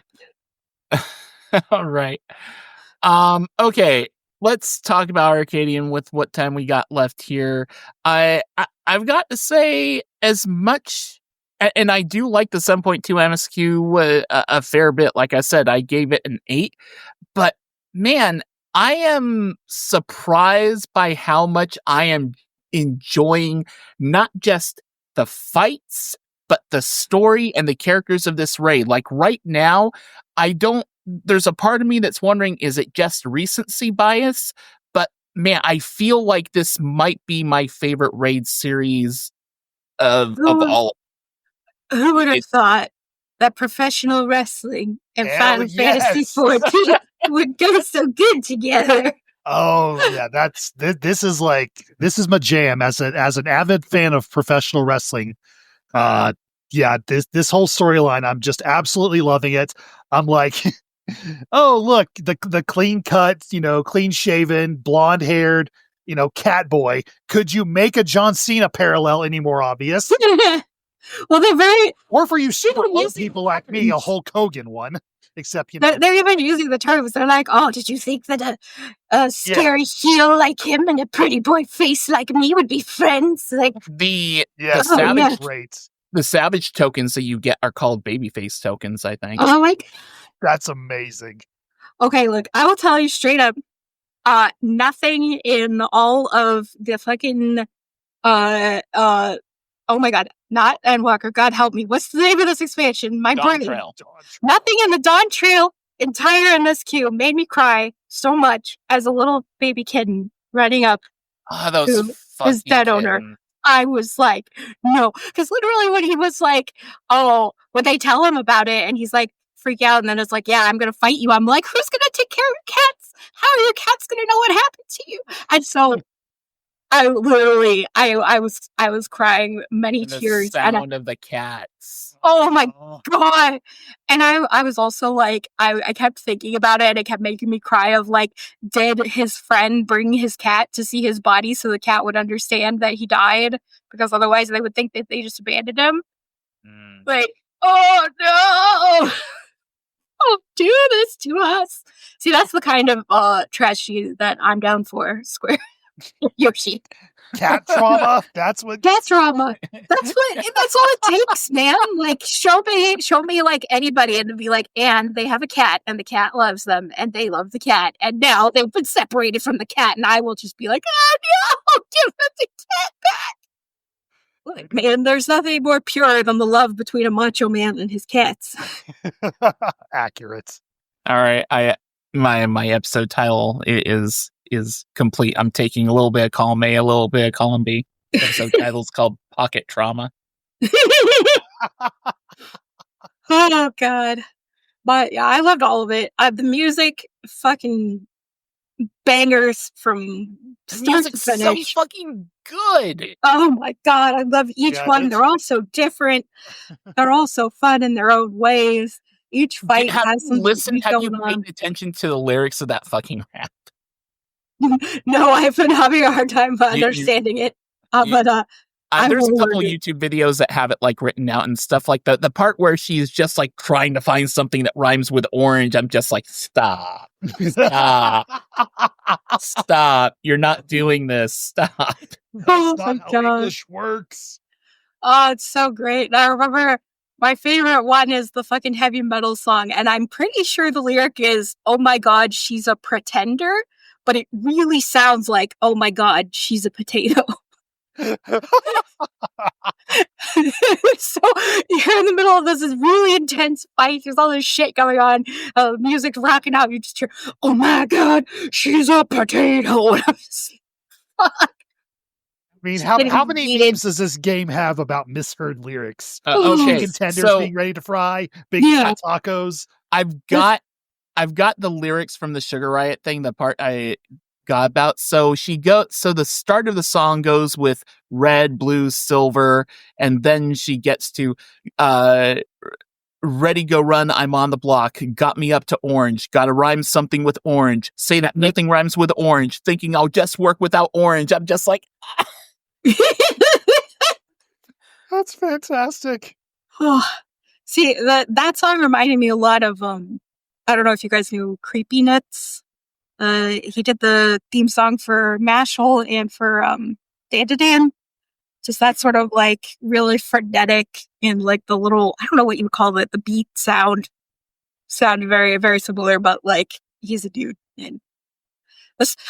All right. Okay. let's talk about Arcadion with what time we got left here. I've got to say, as much, and I do like the 7.2 MSQ a fair bit. Like I said, I gave it an 8, but man, I am surprised by how much I am enjoying not just the fights, but the story and the characters of this raid. Like right now, there's a part of me that's wondering, is it just recency bias? But man, I feel like this might be my favorite raid series of all. Who would have thought that professional wrestling and Hell Final Fantasy yes. 14 would go so good together? Oh yeah, this is my jam as an avid fan of professional wrestling. Yeah, this whole storyline, I'm just absolutely loving it. I'm like, oh look, the clean cut, clean shaven, blonde haired, cat boy. Could you make a John Cena parallel any more obvious? Well, they're very, Or for you super old people like me, a Hulk Hogan one. Except they're even using the terms. They're like, oh, did you think that a scary heel like him and a pretty boy face like me would be friends? Like the savage rates. The savage tokens that you get are called babyface tokens, I think. Oh, like that's amazing. Okay, look, I will tell you straight up, nothing in all of the fucking oh my god, not Endwalker, God help me. What's the name of this expansion? My Dawn brain. Trail. Nothing in the Dawn Trail entire MSQ made me cry so much as a little baby kitten running up to his dead owner. I was like, no. Because literally when he was like, oh, when they tell him about it and he's like, freak out, and then it's like, yeah, I'm going to fight you. I'm like, who's going to take care of your cats? How are your cats going to know what happened to you? And so I literally, I was crying many tears. The sound of the cats. Oh my god! And I was also like, I kept thinking about it, and it kept making me cry. Of like, did his friend bring his cat to see his body so the cat would understand that he died? Because otherwise, they would think that they just abandoned him. Like, oh no! Don't do this to us. See, that's the kind of tragedy that I'm down for. Square. Yoshi. Cat trauma. That's what cat trauma. That's all it takes, man. Like show me like anybody and be like, and they have a cat and the cat loves them and they love the cat and now they've been separated from the cat and I will just be like, oh no, give them the cat back. Like, man, there's nothing more pure than the love between a macho man and his cats. Accurate. All right, my episode title is complete. I'm taking a little bit of column A, a little bit of column B. The episode title's called Pocket Trauma. Oh god. But yeah, I loved all of it. The music, fucking bangers from start to finish. So fucking good. Oh my god, I love each one. They're all so different. They're all so fun in their own ways. Each fight has something have you paid attention to the lyrics of that fucking rap? No, I've been having a hard time understanding it. But there's a couple YouTube videos that have it like written out and stuff like that. The part where she's just like trying to find something that rhymes with orange, I'm just like, stop. Stop. You're not doing this. Stop. Oh my god. English works. Oh, it's so great. I remember my favorite one is the fucking heavy metal song, and I'm pretty sure the lyric is, oh my god, she's a pretender. But it really sounds like, oh my god, she's a potato. So you're in the middle of this really intense fight. There's all this shit going on. Music's rocking out. You just hear, oh my god, she's a potato. And I'm just, fuck. I mean, how many games does this game have about misheard lyrics? Okay, contenders being ready to fry, big fat tacos. I've got the lyrics from the Sugar Riot thing, the part I got about. So the start of the song goes with red, blue, silver, and then she gets to ready, go run, I'm on the block, got me up to orange, gotta rhyme something with orange, say that nothing rhymes with orange, thinking I'll just work without orange. I'm just like... That's fantastic. Oh, see, that song reminded me a lot of I don't know if you guys knew Creepy Nuts. He did the theme song for Mashal and for Dan. Just that sort of like really frenetic and like the little, I don't know what you would call it, the beat sound very, very similar, but like he's a dude. And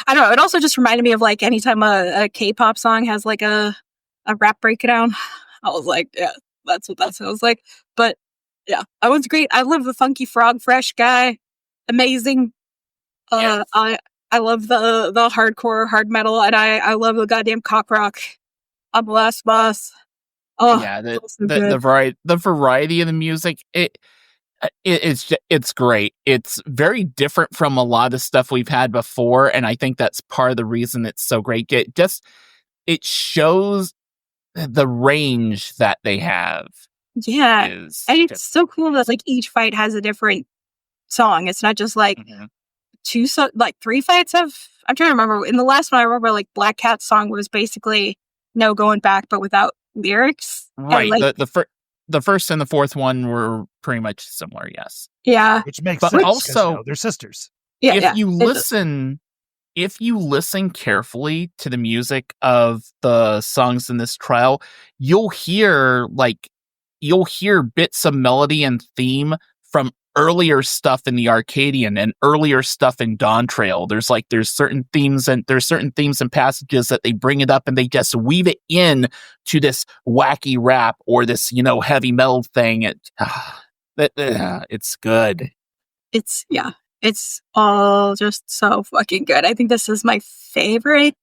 I don't know. It also just reminded me of like anytime a K-pop song has like a rap breakdown. I was like, yeah, that's what that sounds like. But yeah, that one's great. I love the Funky Frog Fresh guy. Amazing. Yes. I love the hardcore hard metal, and I love the goddamn cock rock on the last boss. Oh Yeah, so good. the variety of the music, it's great. It's very different from a lot of stuff we've had before, and I think that's part of the reason it's so great. It shows the range that they have. Yeah, and it's so cool that like each fight has a different song. It's not just like three fights have. I'm trying to remember. In the last one, I remember like Black Cat's song was basically no going back, but without lyrics. Right. And, like, the first and the fourth one were pretty much similar. Yes. Yeah. Which makes but sense. Also, they're sisters. Yeah. If you listen carefully to the music of the songs in this trial, you'll hear bits of melody and theme from earlier stuff in the Arcadion and earlier stuff in Dawn Trail. There's certain themes and passages that they bring it up and they just weave it in to this wacky rap or this, heavy metal thing. It's good. It's all just so fucking good. I think this is my favorite.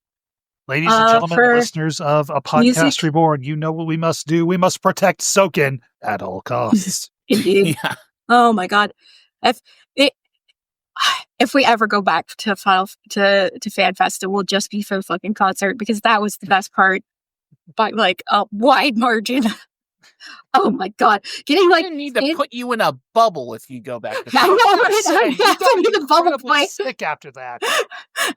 Ladies and gentlemen, listeners of A Podcast music. Reborn, you know what we must do. We must protect Soken at all costs. Indeed. Yeah. Oh my god. If we ever go back to FanFest, it will just be for the fucking concert because that was the best part by like a wide margin. Oh my god. Getting like I need to put you in a bubble if you go back to I need a bubble fight. Sick after that.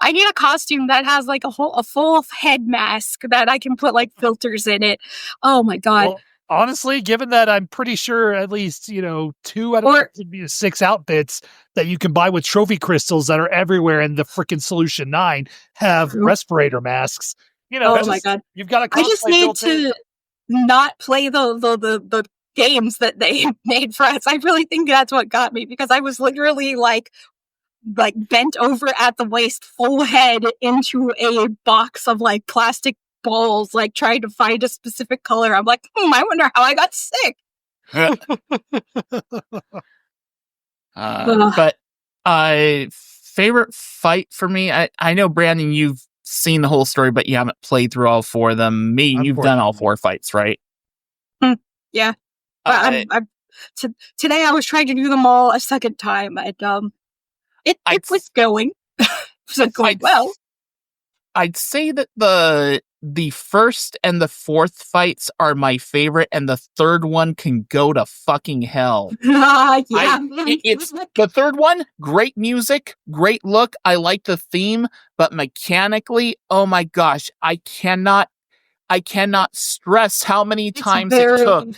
I need a costume that has like a full head mask that I can put like filters in it. Oh my god. Well, honestly, given that I'm pretty sure at least, 2 out of 6 outfits that you can buy with trophy crystals that are everywhere in the freaking Solution 9 have respirator masks. Oh my god. You've got I just need to not play the games that they made for us. I really think that's what got me because I was literally like bent over at the waist, full head into a box of like plastic balls, like trying to find a specific color. I'm like, I wonder how I got sick. But favorite fight for me, I know, Brandon, you've seen the whole story, but you haven't played through all 4 of them. Me, you've done all 4 fights, right? Yeah. Today I was trying to do them all a second time, and it was going. It was going well. I'd say that the first and the fourth fights are my favorite, and the third one can go to fucking hell. It's the third one. Great music, great look. I like the theme, but mechanically, oh my gosh, I cannot stress how many times it took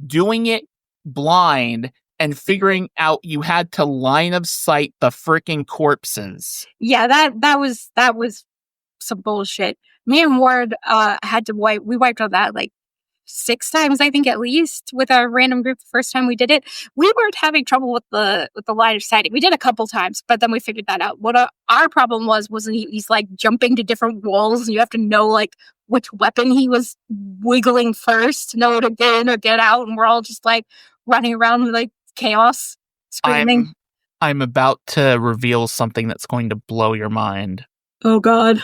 doing it blind and figuring out you had to line of sight the freaking corpses. Yeah, that was some bullshit. Me and Ward had to wiped out that like 6 times, I think, at least, with a random group the first time we did it. We weren't having trouble with the line of sight. We did a couple times, but then we figured that out. What our problem was he's like jumping to different walls, and you have to know like which weapon he was wiggling first to know to get in or get out, and we're all just like running around with like chaos, screaming. I'm about to reveal something that's going to blow your mind. Oh god.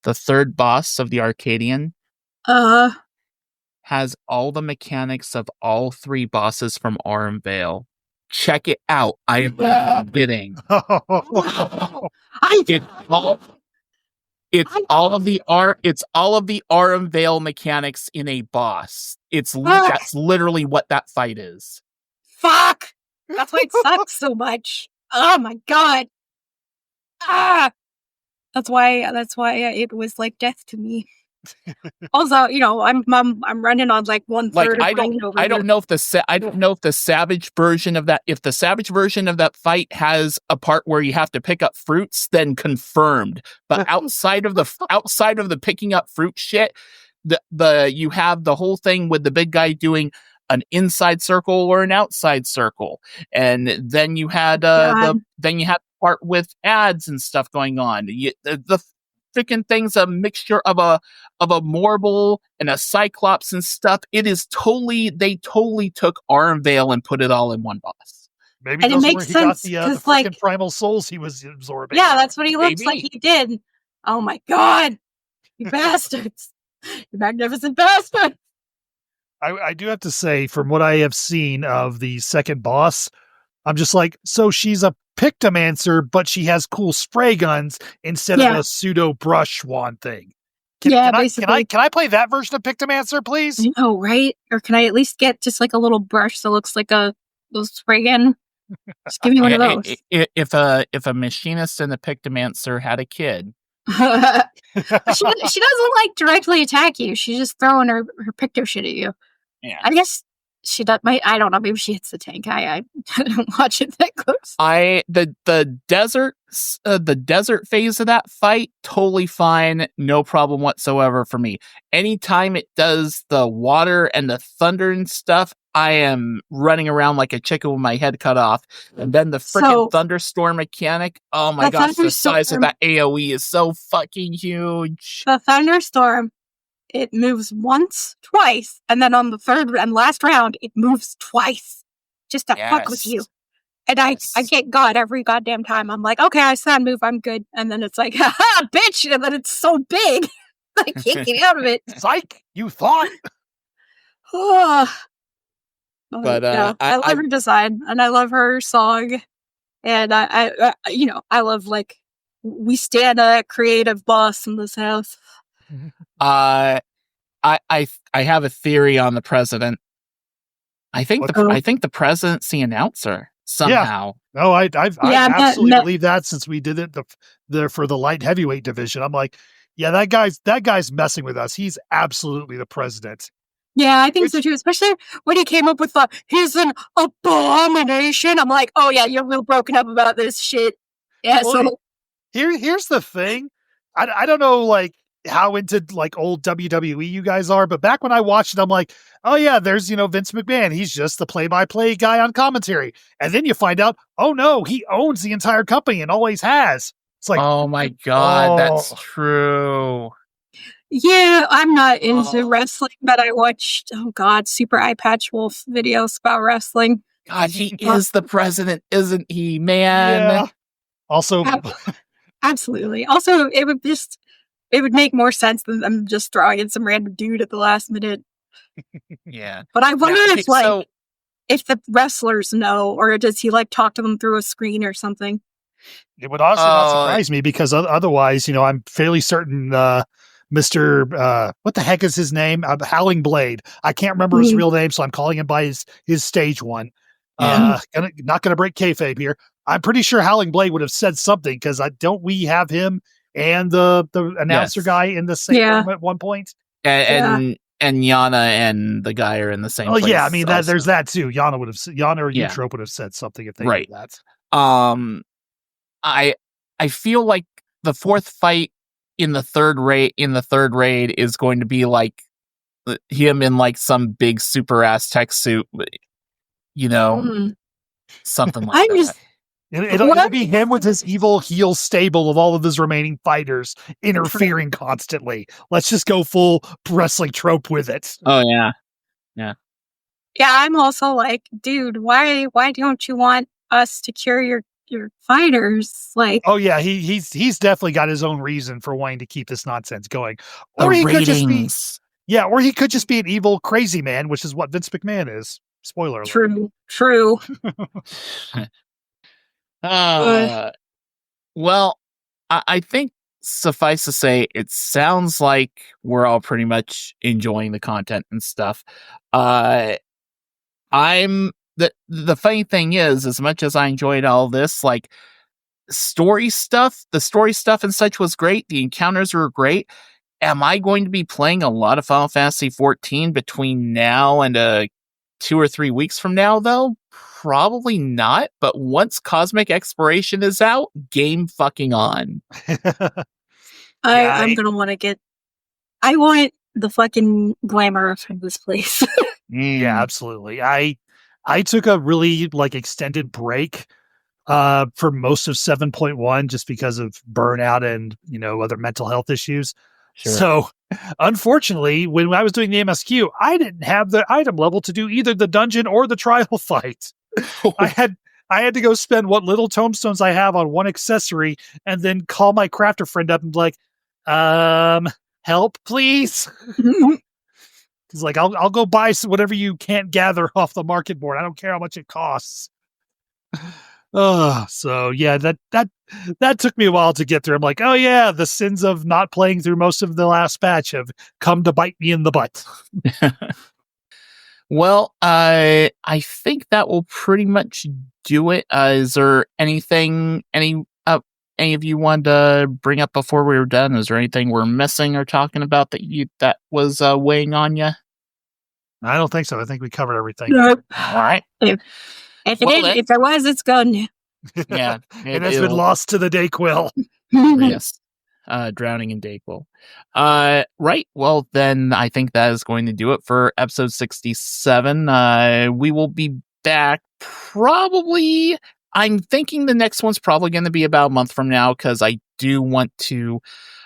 The third boss of the Arcadion has all the mechanics of all 3 bosses from Aurum Vale. Check it out. I am not kidding. It's all of the Aurum Vale mechanics in a boss. That's literally what that fight is. Fuck! That's why it sucks so much. Oh my god. That's why it was like death to me. Also, I'm running on like 1/3 Like of brain over I here. don't know if the savage version of that fight has a part where you have to pick up fruits, then confirmed. But outside of the picking up fruit shit, you have the whole thing with the big guy doing an inside circle or an outside circle, and then you had God. the part with ads and stuff going on. The freaking thing's a mixture of a Morble and a Cyclops and stuff. They totally took Armvale and put it all in one boss. Maybe And it those makes where he got sense, the 'cause, freaking like- primal souls he was absorbing. Yeah, that's what he looks like Maybe. he did. Oh my God. You bastards. You magnificent bastards. I do have to say, from what I have seen of the second boss, I'm just like, so she's a Pictomancer, but she has cool spray guns instead of Yeah. a pseudo brush wand thing. Basically. Can I play that version of Pictomancer, please? I know, right? Or can I at least get just like a little brush that looks like those spray gun? Just give me one of those. If a machinist and a Pictomancer had a kid, she doesn't like directly attack you. She's just throwing her picto shit at you. yeah. I guess she does. I don't know. Maybe she hits the tank. I don't watch it that close. The desert phase of that fight, totally fine, no problem whatsoever for me. Anytime it does the water and the thunder and stuff, I am running around like a chicken with my head cut off. And then the freaking thunderstorm mechanic, oh my gosh, the size of that AoE is so fucking huge. The thunderstorm, it moves once, twice, and then on the third and last round, it moves twice just to fuck with you. And I get God every goddamn time. I'm like, okay, I saw a move, I'm good. And then it's like, haha, bitch! And then it's so big, I can't get out of it. Psych, you thought? But I love her design, and I love her song, and I love, like, we stand a creative boss in this house. I have a theory on the president. I think the president's the announcer somehow. Yeah. No, I absolutely believe that since we did it for the light heavyweight division. I'm like, yeah, that guy's messing with us. He's absolutely the president. Yeah, I think so too. Especially when he came up with he's an abomination. I'm like, oh yeah, you're real broken up about this shit. Yeah. Well, so here's the thing. I don't know like how into like old WWE you guys are, but back when I watched it, I'm like, oh yeah, there's Vince McMahon. He's just the play-by-play guy on commentary, and then you find out, oh no, he owns the entire company and always has. It's like, oh my God, that's true. Yeah, I'm not into wrestling, but I watched, Super Eye Patch Wolf videos about wrestling. God, he is the president, isn't he, man? Yeah. Also, absolutely. Also, it would make more sense than them just throwing in some random dude at the last minute. Yeah. But I wonder if the wrestlers know, or does he like talk to them through a screen or something? It would honestly not surprise me because otherwise, I'm fairly certain Mr. What the heck is his name? Howling Blade. I can't remember his real name, so I'm calling him by his stage one. Not going to break kayfabe here. I'm pretty sure Howling Blade would have said something because don't we have him and the announcer guy in the same room at one point? And Yana and the guy are in the same place. Yeah, I mean there's that too. Yana or Eutrope would have said something if they did that. I feel like the fourth fight in the third raid is going to be like him in like some big super Aztec suit, something like that. It'll be him with his evil heel stable of all of his remaining fighters interfering constantly. Let's just go full wrestling trope with it. Oh yeah. Yeah, I'm also like, dude, why don't you want us to cure your fighters? Like, oh yeah, he's definitely got his own reason for wanting to keep this nonsense going. Or he could just be an evil crazy man, which is what Vince McMahon is. Spoiler alert. True. Well, I think suffice to say, it sounds like we're all pretty much enjoying the content and stuff. The funny thing is, as much as I enjoyed all this, like the story stuff and such was great. The encounters were great. am I going to be playing a lot of Final Fantasy 14 between now and 2 or 3 weeks from now, though? Probably not. But once Cosmic Exploration is out, game fucking on. I'm gonna want to get. I want the fucking glamour from this place. Yeah, absolutely. I took a really extended break for most of 7.1 just because of burnout and other mental health issues. Sure. So unfortunately, when I was doing the MSQ, I didn't have the item level to do either the dungeon or the trial fight. I had to go spend what little tomestones I have on one accessory and then call my crafter friend up and be like, help, please. He's like, I'll go buy whatever you can't gather off the market board. I don't care how much it costs. So yeah, that took me a while to get through. I'm like, oh yeah, the sins of not playing through most of the last patch have come to bite me in the butt. Well, I think that will pretty much do it. Is there anything any of you want to bring up before we were done? Is there anything we're missing or talking about that was weighing on you? I don't think so. I think we covered everything. Nope. All right. If there was, it's gone. Yeah, it has been lost to the Dayquil. Yes, drowning in Dayquil. Right. Well, then I think that is going to do it for episode 67. We will be back probably. I'm thinking the next one's probably going to be about a month from now because I do want to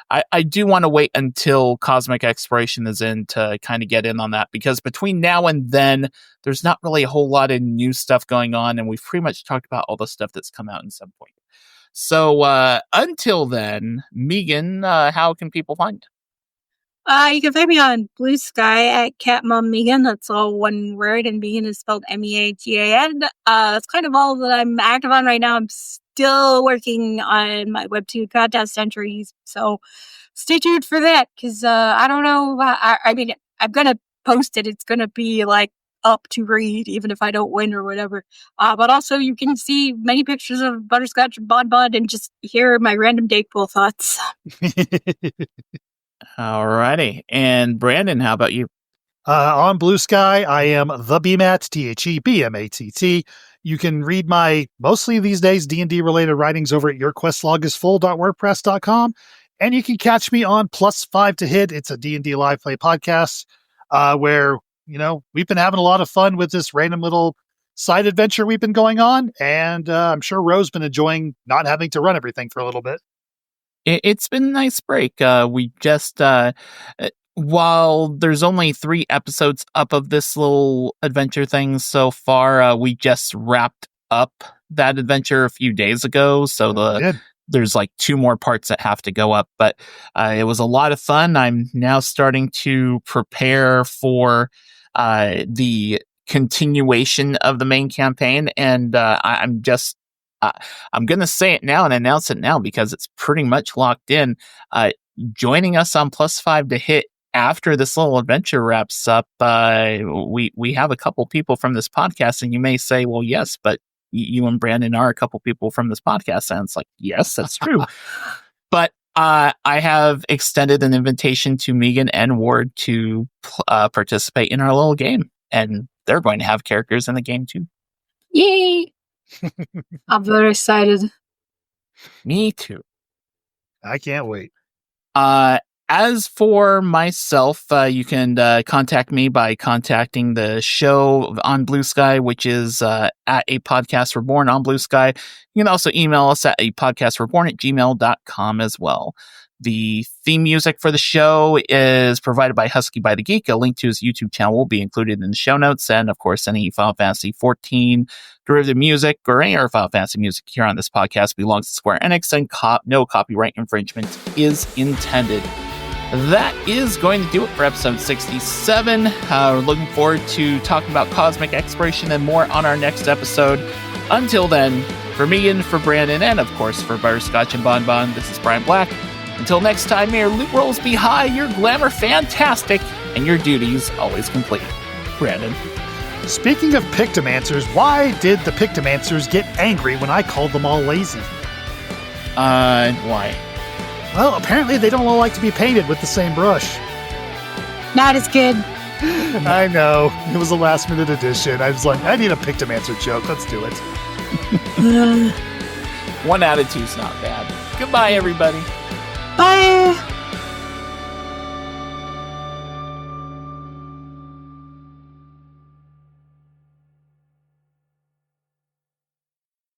wait until Cosmic Exploration is in to kind of get in on that, because between now and then, there's not really a whole lot of new stuff going on, and we've pretty much talked about all the stuff that's come out in some point. So until then, Meagan, how can people find? You can find me on Blue Sky at Catmom Meagan. That's all one word, and Meagan is spelled Meagan. That's kind of all that I'm active on right now. I'm still working on my Webtoon contest entries, so stay tuned for that, because I don't know. I mean, I'm going to post it. It's going to be up to read, even if I don't win or whatever. But also, you can see many pictures of Butterscotch and Bonbon and just hear my random Dayquil thoughts. Alrighty. And Brandon, how about you? On Blue Sky, I am the BMAT, THEBMATT. You can read my, mostly these days, D&D related writings over at yourquestlogisfull.wordpress.com. And you can catch me on +5 to Hit. It's a D&D live play podcast where, we've been having a lot of fun with this random little side adventure we've been going on. And I'm sure Ro's been enjoying not having to run everything for a little bit. It's been a nice break. We just, while there's only 3 episodes up of this little adventure thing so far, we just wrapped up that adventure a few days ago. So there's 2 more parts that have to go up, but it was a lot of fun. I'm now starting to prepare for the continuation of the main campaign, and I'm going to say it now and announce it now because it's pretty much locked in. Joining us on +5 to Hit after this little adventure wraps up, we have a couple people from this podcast, and you may say, well, yes, but you and Brandon are a couple people from this podcast. And it's yes, that's true. But I have extended an invitation to Meagan and Ward to participate in our little game, and they're going to have characters in the game too. Yay! I'm very excited. Me too. I can't wait. As for myself, you can contact me by contacting the show on Blue Sky, which is at A Podcast Reborn on Blue Sky. You can also email us at apodcastreborn@gmail.com as well. The theme music for the show is provided by Husky by the Geek. A link to his YouTube channel will be included in the show notes. And of course, any Final Fantasy 14 derivative music or any other Final Fantasy music here on this podcast belongs to Square Enix, and no copyright infringement is intended. That is going to do it for episode 67. We're looking forward to talking about Cosmic Exploration and more on our next episode. Until then, for Meagan, for Brandon, and of course for Butterscotch and Bonbon, this is Brian Black. Until next time, may your loot rolls be high, your glamour fantastic, and your duties always complete. Brandon. Speaking of Pictomancers, why did the Pictomancers get angry when I called them all lazy? Why? Well, apparently they don't all like to be painted with the same brush. Not as good. I know. It was a last-minute addition. I was like, I need a Pictomancer joke. Let's do it. 1 out of 2's not bad. Goodbye, everybody. Bye.